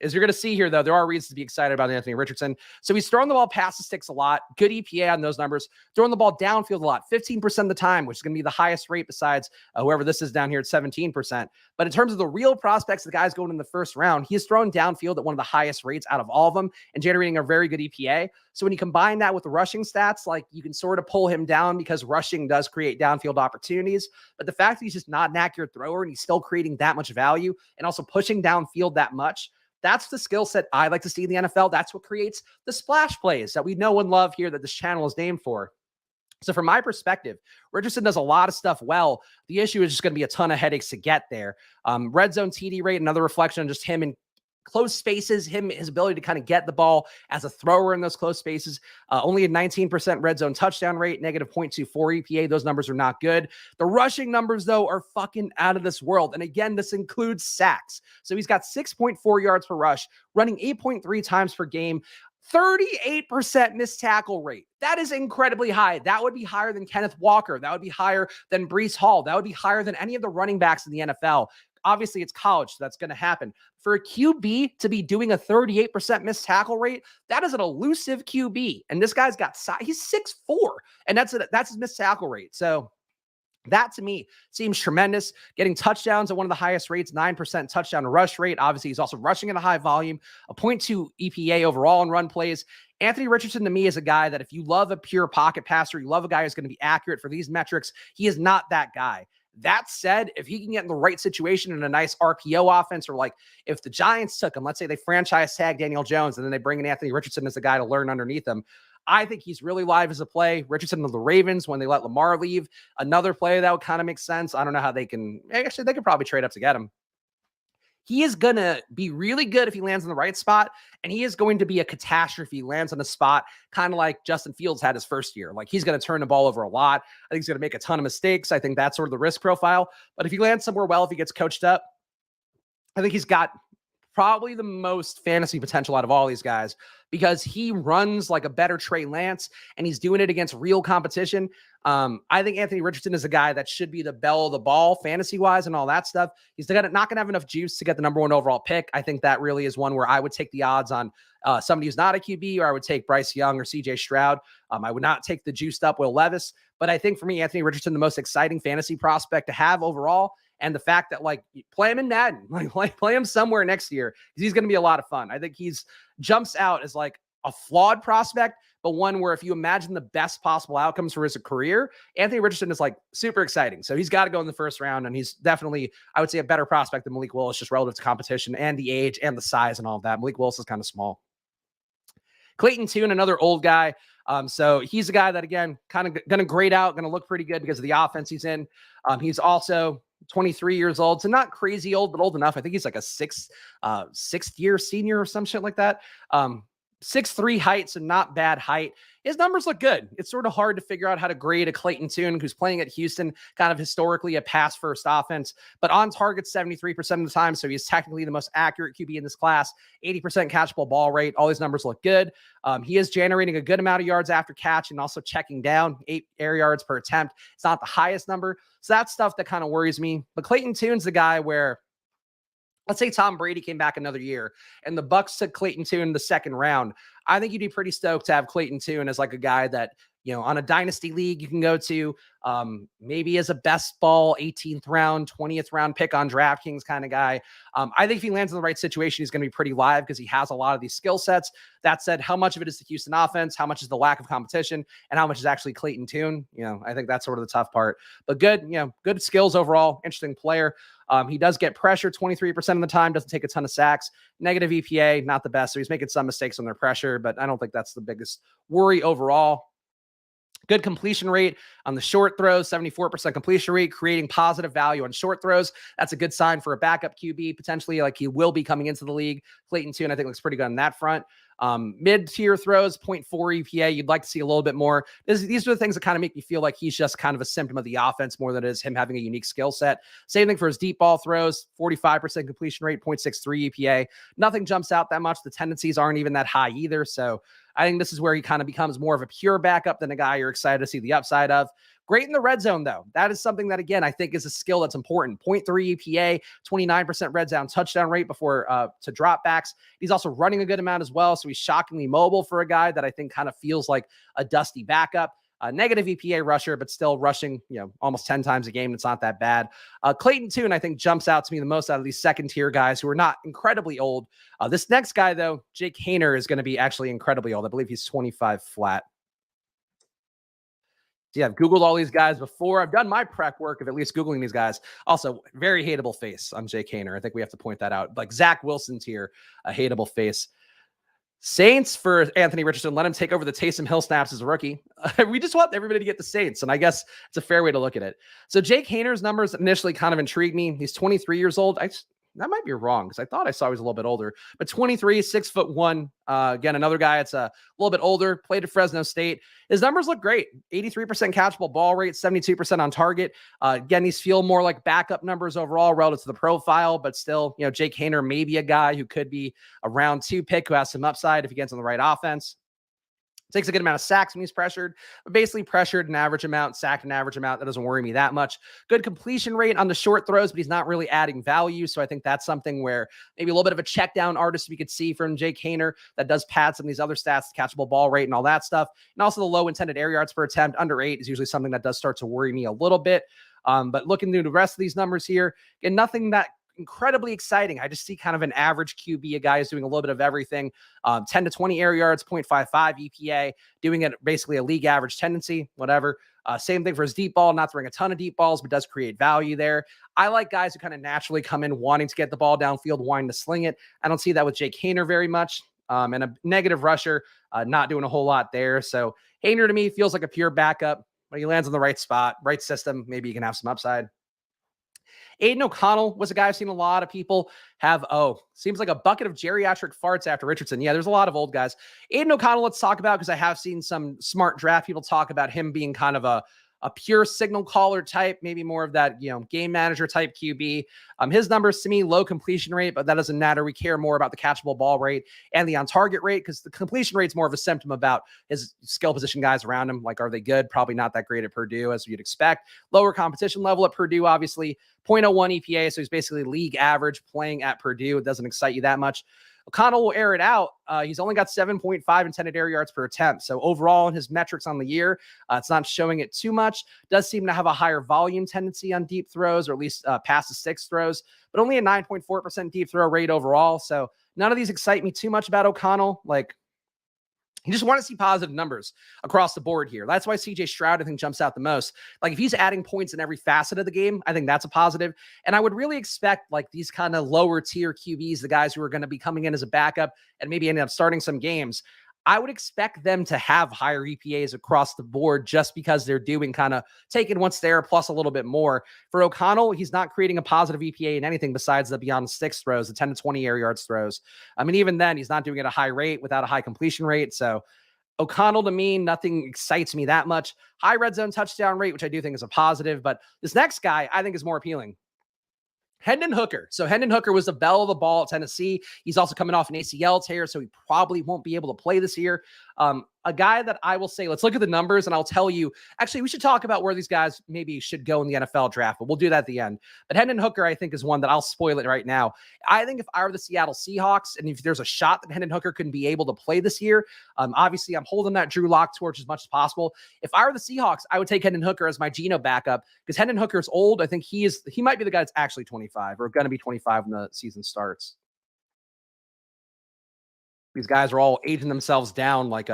as you're going to see here, though, there are reasons to be excited about Anthony Richardson. So he's throwing the ball past the sticks a lot. Good EPA on those numbers. Throwing the ball downfield a lot, 15% of the time, which is going to be the highest rate besides whoever this is down here at 17%. But in terms of the real prospects, the guys going in the first round, he is throwing downfield at one of the highest rates out of all of them and generating a very good EPA. So when you combine that with the rushing stats, like, you can sort of pull him down because rushing does create downfield opportunities. But the fact that he's just not an accurate thrower and he's still creating that much value and also pushing downfield that much, that's the skill set I like to see in the NFL. That's what creates the splash plays that we know and love here that this channel is named for. So from my perspective, Richardson does a lot of stuff well. The issue is just going to be a ton of headaches to get there. Red zone TD rate, another reflection on just him and close spaces, his ability to kind of get the ball as a thrower in those close spaces. Only a 19% red zone touchdown rate, negative 0.24 EPA. Those numbers are not good. The rushing numbers, though, are fucking out of this world. And again, this includes sacks. So he's got 6.4 yards per rush, running 8.3 times per game. 38% missed tackle rate. That is incredibly high. That would be higher than Kenneth Walker. That would be higher than Breece Hall. That would be higher than any of the running backs in the NFL. Obviously, it's college, so that's going to happen. For a QB to be doing a 38% missed tackle rate, that is an elusive QB. And this guy's got size. He's 6'4", and that's his missed tackle rate. So that, to me, seems tremendous. Getting touchdowns at one of the highest rates, 9% touchdown to rush rate. Obviously, he's also rushing at a high volume, a 0.2 EPA overall in run plays. Anthony Richardson, to me, is a guy that if you love a pure pocket passer, you love a guy who's going to be accurate for these metrics, he is not that guy. That said, if he can get in the right situation in a nice RPO offense, or like if the Giants took him, let's say they franchise tag Daniel Jones and then they bring in Anthony Richardson as a guy to learn underneath him, I think he's really live as a play. Richardson to the Ravens when they let Lamar leave. Another play that would kind of make sense. I don't know how they can. Actually, they could probably trade up to get him. He is going to be really good if he lands in the right spot, and he is going to be a catastrophe if he lands on a spot kind of like Justin Fields had his first year. Like, he's going to turn the ball over a lot. I think he's going to make a ton of mistakes. I think that's sort of the risk profile. But if he lands somewhere well, if he gets coached up, I think he's got probably the most fantasy potential out of all these guys, because he runs like a better Trey Lance and he's doing it against real competition. I think Anthony Richardson is a guy that should be the belle of the ball fantasy wise and all that stuff. He's not going to have enough juice to get the number one overall pick. I think that really is one where I would take the odds on somebody who's not a QB, or I would take Bryce Young or CJ Stroud. I would not take the juiced up Will Levis, but I think for me, Anthony Richardson, the most exciting fantasy prospect to have overall. And the fact that, like, play him in Madden, like play him somewhere next year, because he's going to be a lot of fun. I think he's jumps out as like a flawed prospect, but one where if you imagine the best possible outcomes for his career, Anthony Richardson is like super exciting. So he's got to go in the first round, and he's definitely, I would say, a better prospect than Malik Willis, just relative to competition and the age and the size and all of that. Malik Willis is kind of small. Clayton Tune, another old guy. So he's a guy that, again, kind of going to grade out, going to look pretty good because of the offense he's in. He's also 23 years old, so not crazy old, but old enough. I think he's like a sixth year senior or some shit like that. 6'3" height, so not bad height. His numbers look good. It's sort of hard to figure out how to grade a Clayton Tune who's playing at Houston, kind of historically a pass-first offense, but on target 73% of the time, so he's technically the most accurate QB in this class, 80% catchable ball rate. All these numbers look good. He is generating a good amount of yards after catch and also checking down, 8 air yards per attempt. It's not the highest number, so that's stuff that kind of worries me. But Clayton Tune's the guy where, let's say Tom Brady came back another year and the Bucs took Clayton Tune in the second round. I think you'd be pretty stoked to have Clayton Tune as like a guy that, you know, on a dynasty league you can go to, maybe as a best ball 18th round, 20th round pick on DraftKings kind of guy. I think if he lands in the right situation, he's going to be pretty live because he has a lot of these skill sets. That said, how much of it is the Houston offense? How much is the lack of competition? And how much is actually Clayton Tune? You know, I think that's sort of the tough part. But good, you know, good skills overall. Interesting player. He does get pressure 23% of the time, doesn't take a ton of sacks. Negative EPA, not the best. So he's making some mistakes on their pressure, but I don't think that's the biggest worry overall. Good completion rate on the short throws, 74% completion rate, creating positive value on short throws. That's a good sign for a backup QB, potentially, like he will be coming into the league. Clayton Tune, I think, looks pretty good on that front. Mid-tier throws, 0.4 EPA. You'd like to see a little bit more. These are the things that kind of make me feel like he's just kind of a symptom of the offense more than it is him having a unique skill set. Same thing for his deep ball throws, 45% completion rate, 0.63 EPA. Nothing jumps out that much. The tendencies aren't even that high either. So I think this is where he kind of becomes more of a pure backup than a guy you're excited to see the upside of. Great in the red zone, though. That is something that, again, I think is a skill that's important. 0.3 EPA, 29% red zone touchdown rate before to dropbacks. He's also running a good amount as well, so he's shockingly mobile for a guy that I think kind of feels like a dusty backup. Negative EPA rusher, but still rushing, you know, almost 10 times a game. It's not that bad. Clayton Tune, I think, jumps out to me the most out of these second-tier guys who are not incredibly old. This next guy, though, Jake Haener, is going to be actually incredibly old. I believe he's 25 flat. Yeah, I've Googled all these guys before. I've done my prep work of at least Googling these guys. Also, very hateable face on Jake Haener. I think we have to point that out. Like Zach Wilson's here, a hateable face. Saints for Anthony Richardson. Let him take over the Taysom Hill snaps as a rookie. We just want everybody to get the Saints, and I guess it's a fair way to look at it. So Jake Haener's numbers initially kind of intrigued me. He's 23 years old. that might be wrong because I thought I saw he was a little bit older, but 23, 6'1". Again, another guy that's a little bit older, played at Fresno State. His numbers look great. 83% catchable ball rate, 72% on target. Again, these feel more like backup numbers overall relative to the profile, but still, Jake Haener may be a guy who could be a round 2 pick who has some upside if he gets on the right offense. Takes a good amount of sacks when he's pressured, but basically pressured an average amount, sacked an average amount. That doesn't worry me that much. Good completion rate on the short throws, but he's not really adding value. So I think that's something where maybe a little bit of a check down artist we could see from Jake Haener that does pad some of these other stats, the catchable ball rate and all that stuff. And also the low intended air yards per attempt, under 8 is usually something that does start to worry me a little bit. But looking through the rest of these numbers here, again, nothing that incredibly exciting. I just see kind of an average QB, a guy who's doing a little bit of everything. 10 to 20 air yards, 0.55 EPA, doing it basically a league average tendency, whatever. Same thing for his deep ball, not throwing a ton of deep balls, but does create value there. I like guys who kind of naturally come in wanting to get the ball downfield, wanting to sling it. I don't see that with Jake Haener very much. And a negative rusher, not doing a whole lot there. So Haener to me feels like a pure backup. When he lands on the right spot, right system, maybe you can have some upside. Aidan O'Connell was a guy I've seen a lot of people have, seems like a bucket of geriatric farts after Richardson. Yeah, there's a lot of old guys. Aidan O'Connell, let's talk about, because I have seen some smart draft people talk about him being kind of a pure signal caller type, maybe more of that, game manager type QB. His numbers to me, low completion rate, but that doesn't matter. We care more about the catchable ball rate and the on target rate, because the completion rate is more of a symptom about his skill position guys around him. Like, are they good? Probably not that great at Purdue, as you'd expect. Lower competition level at Purdue, obviously. 0.01 EPA, so he's basically league average playing at Purdue. It doesn't excite you that much. O'Connell will air it out. He's only got 7.5 intended air yards per attempt. So overall in his metrics on the year, it's not showing it too much. Does seem to have a higher volume tendency on deep throws, or at least past the 6 throws, but only a 9.4% deep throw rate overall. So none of these excite me too much about O'Connell. Like, you just want to see positive numbers across the board here. That's why CJ Stroud, I think, jumps out the most. Like, if he's adding points in every facet of the game, I think that's a positive. And I would really expect, like, these kind of lower tier QBs, the guys who are going to be coming in as a backup and maybe ending up starting some games, I would expect them to have higher EPAs across the board just because they're doing kind of taking what's there plus a little bit more. For O'Connell, he's not creating a positive EPA in anything besides the beyond 6 throws, the 10 to 20 air yards throws. I mean, even then, he's not doing it at a high rate without a high completion rate. So O'Connell, to me, nothing excites me that much. High red zone touchdown rate, which I do think is a positive. But this next guy, I think, is more appealing. Hendon Hooker. So Hendon Hooker was the belle of the ball at Tennessee. He's also coming off an ACL tear, so he probably won't be able to play this year. A guy that I will say, let's look at the numbers, and I'll tell you, actually, we should talk about where these guys maybe should go in the NFL draft, but we'll do that at the end. But Hendon Hooker, I think, is one that I'll spoil it right now. I think if I were the Seattle Seahawks, and if there's a shot that Hendon Hooker couldn't be able to play this year, obviously I'm holding that Drew Lock torch as much as possible. If I were the Seahawks, I would take Hendon Hooker as my Geno backup, because Hendon Hooker is old. I think he might be the guy that's actually 25 or going to be 25 when the season starts. These guys are all aging themselves down like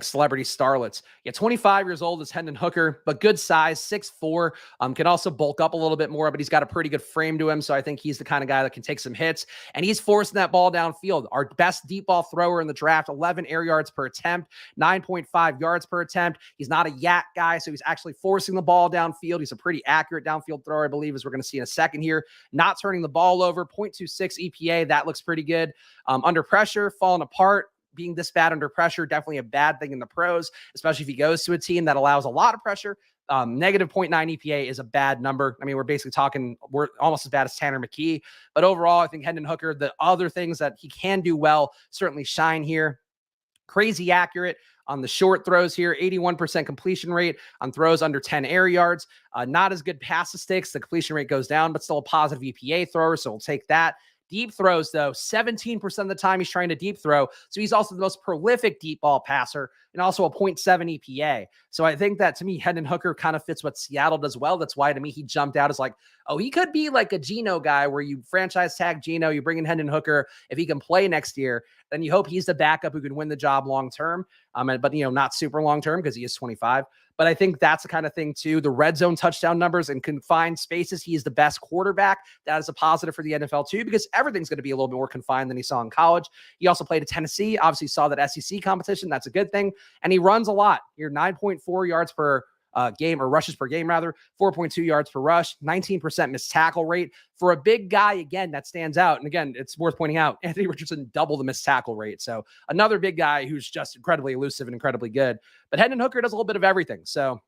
celebrity starlets. Yeah, 25 years old is Hendon Hooker, but good size, 6'4", can also bulk up a little bit more, but he's got a pretty good frame to him. So I think he's the kind of guy that can take some hits, and he's forcing that ball downfield. Our best deep ball thrower in the draft, 11 air yards per attempt, 9.5 yards per attempt. He's not a yak guy, so he's actually forcing the ball downfield. He's a pretty accurate downfield thrower, I believe, as we're going to see in a second here. Not turning the ball over, 0.26 EPA. That looks pretty good. Under pressure, falling apart. Being this bad under pressure, definitely a bad thing in the pros, especially if he goes to a team that allows a lot of pressure. Negative 0.9 EPA is a bad number. I mean, we're almost as bad as Tanner McKee. But overall, I think Hendon Hooker, the other things that he can do well, certainly shine here. Crazy accurate on the short throws here, 81% completion rate on throws under 10 air yards. Not as good pass to sticks. The completion rate goes down, but still a positive EPA thrower, so we'll take that. Deep throws, though, 17% of the time he's trying to deep throw. So he's also the most prolific deep ball passer, and also a 0.7 EPA. So I think that, to me, Hendon Hooker kind of fits what Seattle does well. That's why, to me, he jumped out as like, oh, he could be like a Geno guy where you franchise tag Geno, you bring in Hendon Hooker. If he can play next year, then you hope he's the backup who can win the job long term. But not super long term because he is 25. But I think that's the kind of thing, too. The red zone touchdown numbers and confined spaces, he is the best quarterback. That is a positive for the NFL, too, because everything's going to be a little bit more confined than he saw in college. He also played at Tennessee, obviously saw that SEC competition. That's a good thing. And he runs a lot. You're 9.4 yards per game, or rushes per game rather, 4.2 yards per rush, 19% missed tackle rate. For a big guy, again, that stands out. And again, it's worth pointing out, Anthony Richardson double the missed tackle rate. So another big guy who's just incredibly elusive and incredibly good. But Hendon Hooker does a little bit of everything. So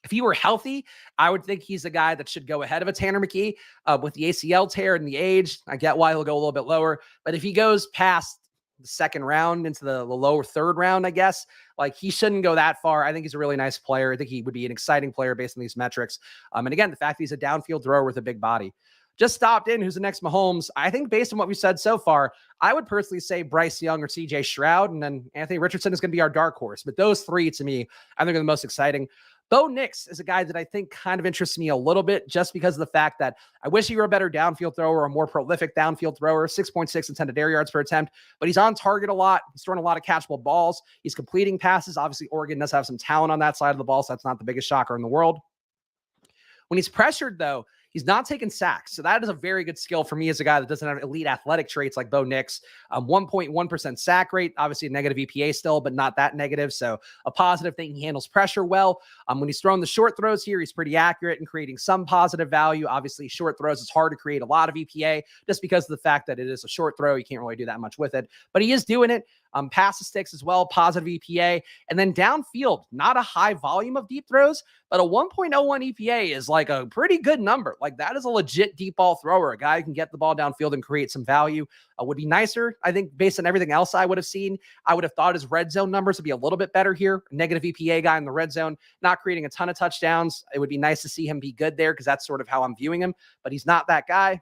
if he were healthy, I would think he's the guy that should go ahead of a Tanner McKee. With the ACL tear and the age, I get why he'll go a little bit lower. But if he goes past the second round into the lower third round, I guess, like, he shouldn't go that far. I think he's a really nice player. I think he would be an exciting player based on these metrics. And again, the fact that he's a downfield thrower with a big body. Just stopped in, who's the next Mahomes? I think based on what we said so far, I would personally say Bryce Young or CJ Stroud, and then Anthony Richardson is going to be our dark horse. But those three, to me, I think are the most exciting. Bo Nix is a guy that I think kind of interests me a little bit, just because of the fact that I wish he were a better downfield thrower, a more prolific downfield thrower, 6.6 intended air yards per attempt, but he's on target a lot. He's throwing a lot of catchable balls. He's completing passes. Obviously, Oregon does have some talent on that side of the ball, so that's not the biggest shocker in the world. When he's pressured, though, he's not taking sacks. So that is a very good skill for me as a guy that doesn't have elite athletic traits like Bo Nix. 1.1% sack rate, obviously a negative EPA still, but not that negative. So a positive thing. He handles pressure well. When he's throwing the short throws here, he's pretty accurate and creating some positive value. Obviously, short throws, it's hard to create a lot of EPA just because of the fact that it is a short throw. You can't really do that much with it, but he is doing it. Pass the sticks as well, positive EPA. And then downfield, not a high volume of deep throws, but a 1.01 EPA is like a pretty good number. Like, that is a legit deep ball thrower, a guy who can get the ball downfield and create some value. Would be nicer, I think, based on everything else I would have seen. I would have thought his red zone numbers would be a little bit better here. Negative EPA guy in the red zone, not creating a ton of touchdowns. It would be nice to see him be good there, because that's sort of how I'm viewing him, but he's not that guy.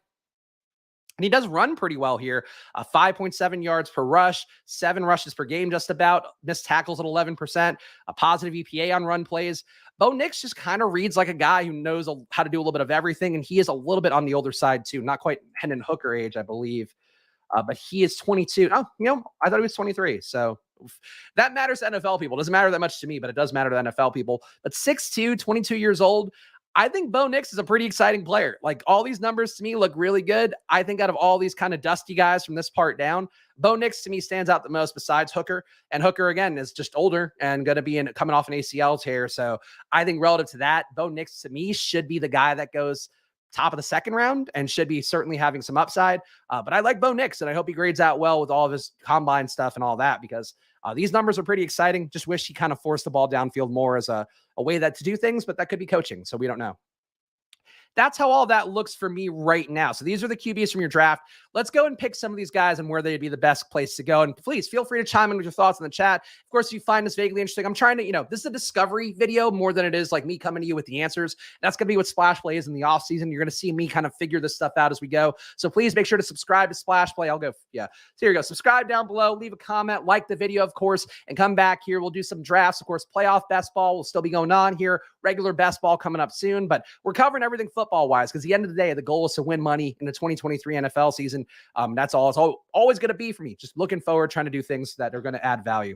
And he does run pretty well here. 5.7 yards per rush, 7 rushes per game, just about. Missed tackles at 11%, a positive EPA on run plays. Bo Nix just kind of reads like a guy who knows how to do a little bit of everything, and he is a little bit on the older side too. Not quite Hendon Hooker age, I believe, but he is 22. Oh, I thought he was 23. So that matters to NFL people. It doesn't matter that much to me, but it does matter to NFL people. But 6'2", 22 years old. I think Bo Nix is a pretty exciting player. Like, all these numbers to me look really good. I think out of all these kind of dusty guys from this part down, Bo Nix to me stands out the most besides Hooker. And Hooker, again, is just older and going to be coming off an ACL tear. So I think relative to that, Bo Nix to me should be the guy that goes top of the second round and should be certainly having some upside. But I like Bo Nix, and I hope he grades out well with all of his combine stuff and all that, because these numbers are pretty exciting. Just wish he kind of forced the ball downfield more as a way to do things, but that could be coaching, so we don't know. That's how all that looks for me right now. So these are the QBs from your draft. Let's go and pick some of these guys and where they'd be the best place to go. And please feel free to chime in with your thoughts in the chat. Of course, if you find this vaguely interesting, I'm trying to, this is a discovery video more than it is like me coming to you with the answers. That's going to be what Splash Play is in the offseason. You're going to see me kind of figure this stuff out as we go. So please make sure to subscribe to Splash Play. I'll go, yeah. So here you go. Subscribe down below, leave a comment, like the video, of course, and come back here. We'll do some drafts. Of course, playoff best ball will still be going on here. Regular best ball coming up soon, but we're covering everything football-wise, because at the end of the day, the goal is to win money in the 2023 NFL season. That's all it's always going to be for me. Just looking forward, trying to do things that are going to add value.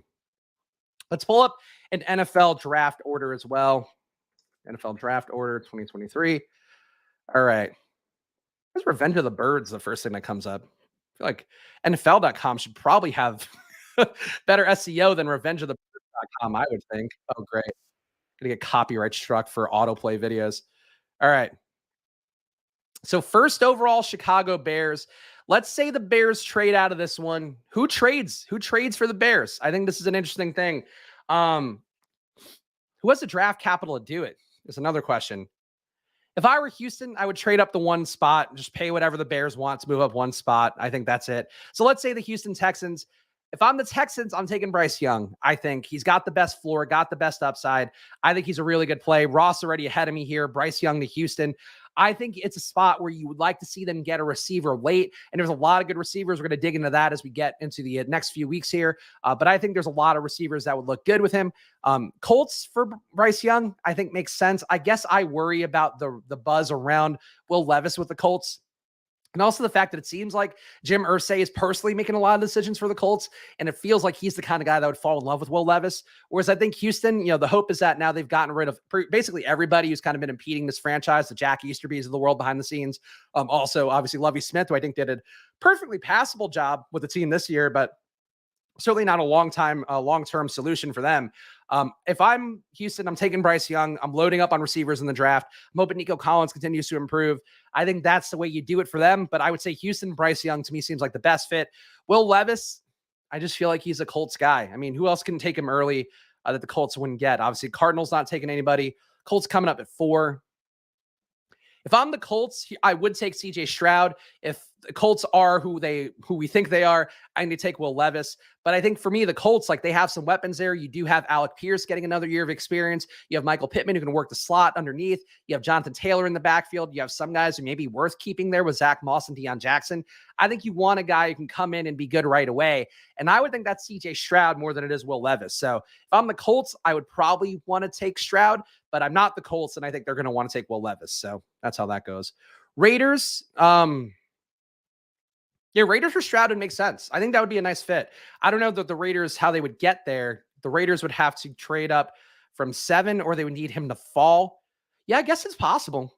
Let's pull up an NFL draft order as well. NFL draft order 2023. All right. Where's Revenge of the Birds? The first thing that comes up. I feel like NFL.com should probably have better SEO than RevengeOfTheBirds.com, I would think. Oh, great. Gonna get copyright struck for autoplay videos. All right. So first overall, Chicago Bears. Let's say the Bears trade out of this one. Who trades? Who trades for the Bears? I think this is an interesting thing. Who has the draft capital to do it? Is another question. If I were Houston, I would trade up the one spot and just pay whatever the Bears want to move up one spot. I think that's it. So let's say the Houston Texans. If I'm the Texans, I'm taking Bryce Young. I think he's got the best floor, got the best upside. I think he's a really good play. Ross already ahead of me here. Bryce Young to Houston. I think it's a spot where you would like to see them get a receiver late. And there's a lot of good receivers. We're going to dig into that as we get into the next few weeks here. But I think there's a lot of receivers that would look good with him. Colts for Bryce Young, I think makes sense. I guess I worry about the buzz around Will Levis with the Colts. And also the fact that it seems like Jim Irsay is personally making a lot of decisions for the Colts. And it feels like he's the kind of guy that would fall in love with Will Levis. Whereas I think Houston, the hope is that now they've gotten rid of basically everybody who's kind of been impeding this franchise, the Jack Easterbys of the world behind the scenes. Also, obviously, Lovie Smith, who I think did a perfectly passable job with the team this year. But certainly not a long-term solution for them. If I'm Houston, I'm taking Bryce Young. I'm loading up on receivers in the draft. I'm hoping Nico Collins continues to improve. I think that's the way you do it for them. But I would say Houston, Bryce Young to me seems like the best fit. Will Levis, I just feel like he's a Colts guy. I mean, who else can take him early that the Colts wouldn't get? Obviously, Cardinals not taking anybody. Colts coming up at 4. If I'm the Colts, I would take CJ Stroud. If the Colts are who we think they are, I need to take Will Levis. But I think for me, the Colts, like, they have some weapons there. You do have Alec Pierce getting another year of experience. You have Michael Pittman who can work the slot underneath. You have Jonathan Taylor in the backfield. You have some guys who may be worth keeping there with Zach Moss and Deion Jackson. I think you want a guy who can come in and be good right away. And I would think that's CJ Stroud more than it is Will Levis. So if I'm the Colts, I would probably want to take Stroud, but I'm not the Colts, and I think they're going to want to take Will Levis. So that's how that goes. Raiders, Raiders for Stroud would make sense. I think that would be a nice fit. I don't know that the Raiders, how they would get there. The Raiders would have to trade up from 7, or they would need him to fall. Yeah, I guess it's possible.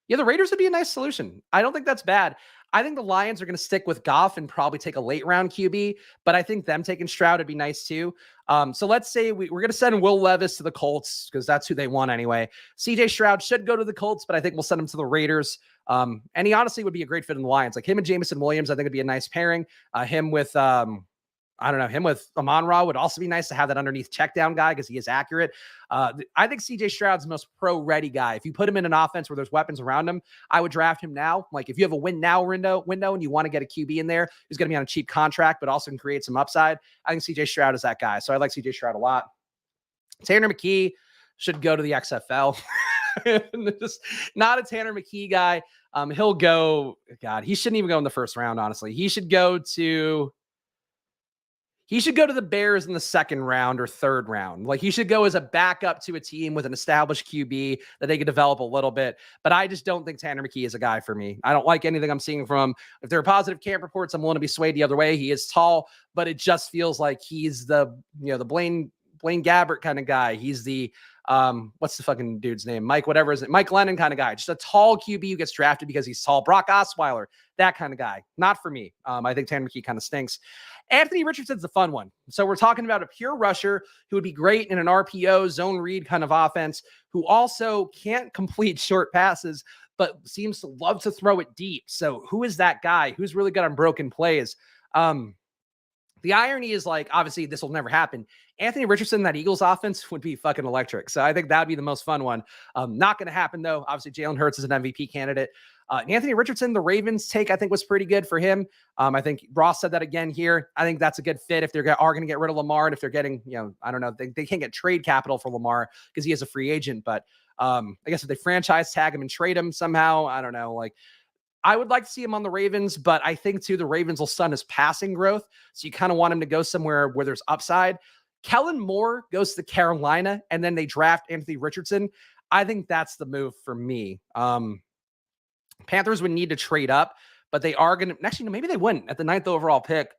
Yeah, the Raiders would be a nice solution. I don't think that's bad. I think the Lions are going to stick with Goff and probably take a late round QB, but I think them taking Stroud would be nice too. So let's say we're going to send Will Levis to the Colts because that's who they want anyway. CJ Stroud should go to the Colts, but I think we'll send him to the Raiders. And he honestly would be a great fit in the Lions. Like him and Jameson Williams, I think it'd be a nice pairing. Him with Amon-Ra would also be nice to have that underneath check down guy because he is accurate. I think CJ Stroud's the most pro-ready guy. If you put him in an offense where there's weapons around him, I would draft him now. Like if you have a win now window and you want to get a QB in there who's going to be on a cheap contract but also can create some upside, I think CJ Stroud is that guy. So I like CJ Stroud a lot. Tanner McKee should go to the XFL. Just not a Tanner McKee guy. He'll go, God, he shouldn't even go in the first round, honestly. He should go to the Bears in the second round or third round. Like he should go as a backup to a team with an established QB that they could develop a little bit. But I just don't think Tanner McKee is a guy for me. I don't like anything I'm seeing from him. If there are positive camp reports, I'm willing to be swayed the other way. He is tall, but it just feels like he's the Blaine Gabbert kind of guy. He's the what's the fucking dude's name? Mike, whatever is it? Mike Lennon kind of guy. Just a tall QB who gets drafted because he's tall. Brock Osweiler, that kind of guy. Not for me. I think Tanner McKee kind of stinks. Anthony Richardson's the fun one. So we're talking about a pure rusher who would be great in an RPO, zone read kind of offense, who also can't complete short passes, but seems to love to throw it deep. So who is that guy? Who's really good on broken plays? The irony is, like, obviously this will never happen. Anthony Richardson, that Eagles offense would be fucking electric. So I think that'd be the most fun one. Not going to happen though. Obviously Jalen Hurts is an MVP candidate. Anthony Richardson, the Ravens take, I think was pretty good for him. I think Ross said that again here. I think that's a good fit if they are going to get rid of Lamar. And if they're getting, I don't know, they can't get trade capital for Lamar because he is a free agent. But I guess if they franchise tag him and trade him somehow, I don't know, like, I would like to see him on the Ravens, but I think too, the Ravens will stunt his passing growth. So you kind of want him to go somewhere where there's upside. Kellen Moore goes to Carolina and then they draft Anthony Richardson. I think that's the move for me. Panthers would need to trade up, but they are going to, actually, no, maybe they wouldn't at the 9th overall pick.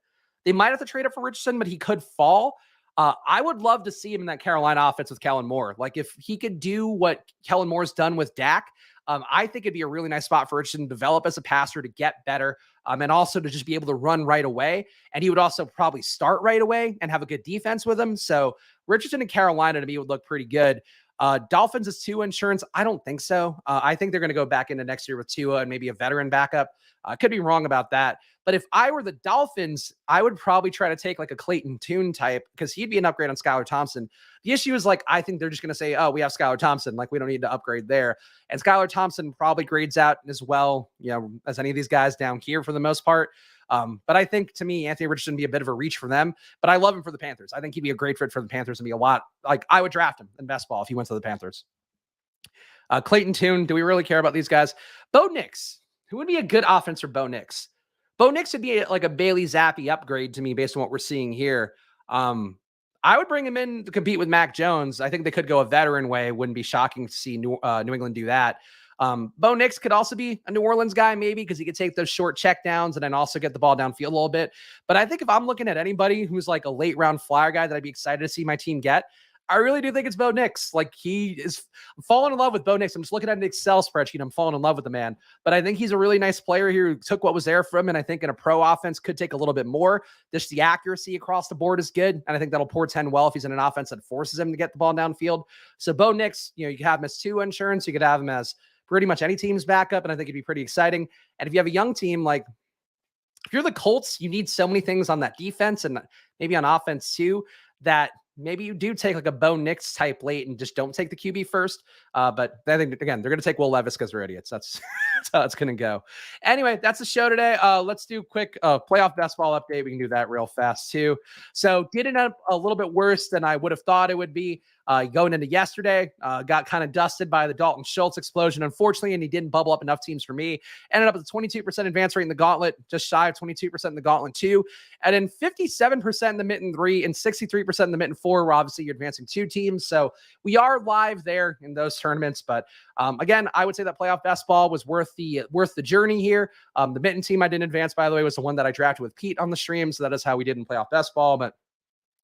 They might have to trade up for Richardson, but he could fall. I would love to see him in that Carolina offense with Kellen Moore. Like if he could do what Kellen Moore's done with Dak, I think it'd be a really nice spot for Richardson to develop as a passer, to get better, and also to just be able to run right away. And he would also probably start right away and have a good defense with him. So Richardson and Carolina to me would look pretty good. Dolphins is Tua insurance. I don't think so. I think they're going to go back into next year with Tua and maybe a veteran backup. I could be wrong about that. But if I were the Dolphins, I would probably try to take like a Clayton Tune type because he'd be an upgrade on Skylar Thompson. The issue is, like, I think they're just going to say, oh, we have Skylar Thompson. Like, we don't need to upgrade there. And Skylar Thompson probably grades out as well, as any of these guys down here for the most part. But I think, to me, Anthony Richardson would be a bit of a reach for them. But I love him for the Panthers. I think he'd be a great fit for the Panthers and be a lot. Like, I would draft him in best ball if he went to the Panthers. Clayton Tune, do we really care about these guys? Bo Nix. Who would be a good offense for Bo Nix? Bo Nix would be like a Bailey Zappi upgrade to me based on what we're seeing here. I would bring him in to compete with Mac Jones. I think they could go a veteran way. Wouldn't be shocking to see New England do that. Bo Nix could also be a New Orleans guy, maybe, because he could take those short check downs and then also get the ball downfield a little bit. But I think if I'm looking at anybody who's like a late round flyer guy that I'd be excited to see my team get, I really do think it's Bo Nix. Like I'm falling in love with Bo Nix. I'm just looking at an Excel spreadsheet. I'm falling in love with the man, but I think he's a really nice player here who took what was there from him. And I think in a pro offense could take a little bit more. Just the accuracy across the board is good. And I think that'll portend well if he's in an offense that forces him to get the ball downfield. So Bo Nix, you could have him as 2 insurance. You could have him as pretty much any team's backup. And I think it'd be pretty exciting. And if you have a young team, like if you're the Colts, you need so many things on that defense and maybe on offense too, that maybe you do take like a Bo Nix type late and just don't take the QB first. But I think, again, they're going to take Will Levis because they're idiots. That's how it's going to go. Anyway, that's the show today. Let's do a quick playoff best ball update. We can do that real fast too. So did end up a little bit worse than I would have thought it would be. Going into yesterday, got kind of dusted by the Dalton Schultz explosion, unfortunately, and he didn't bubble up enough teams for me. Ended up with a 22% advance rate in the gauntlet, just shy of 22% in the gauntlet 2, and then 57% in the mitten 3 and 63% in the mitten 4, where obviously you're advancing 2 teams. So we are live there in those tournaments. But again, I would say that playoff best ball was worth the journey here. The mitten team I didn't advance, by the way, was the one that I drafted with Pete on the stream. So that is how we did in playoff best ball. But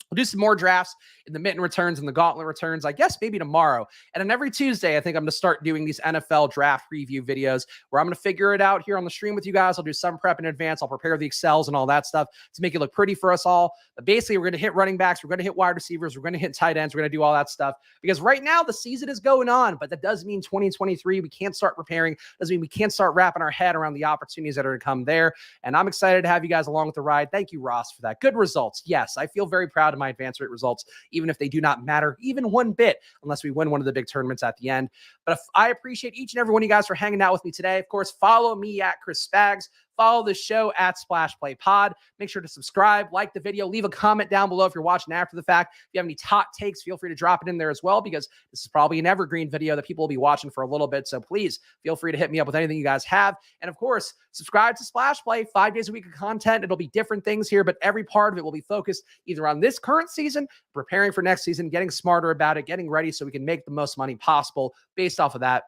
we'll do some more drafts in the mitten returns and the gauntlet returns, I guess maybe tomorrow. And then every Tuesday, I think I'm going to start doing these NFL draft preview videos where I'm going to figure it out here on the stream with you guys. I'll do some prep in advance. I'll prepare the Excels and all that stuff to make it look pretty for us all. But basically, we're going to hit running backs. We're going to hit wide receivers. We're going to hit tight ends. We're going to do all that stuff because right now the season is going on, but that does mean 2023, we can't start preparing. Doesn't mean we can't start wrapping our head around the opportunities that are to come there. And I'm excited to have you guys along with the ride. Thank you, Ross, for that. Good results. Yes, I feel very proud of my advance rate results, even if they do not matter even one bit unless we win one of the big tournaments at the end. But I appreciate each and every one of you guys for hanging out with me today. Of course, follow me at Chris Spags. Follow the show at Splash Play Pod. Make sure to subscribe, like the video, leave a comment down below if you're watching after the fact. If you have any hot takes, feel free to drop it in there as well, because this is probably an evergreen video that people will be watching for a little bit. So please feel free to hit me up with anything you guys have. And of course, subscribe to Splash Play, 5 days a week of content. It'll be different things here, but every part of it will be focused either on this current season, preparing for next season, getting smarter about it, getting ready so we can make the most money possible based off of that.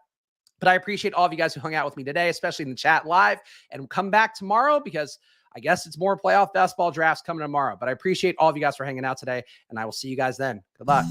But I appreciate all of you guys who hung out with me today, especially in the chat live, and come back tomorrow because I guess it's more playoff basketball drafts coming tomorrow. But I appreciate all of you guys for hanging out today, and I will see you guys then. Good luck.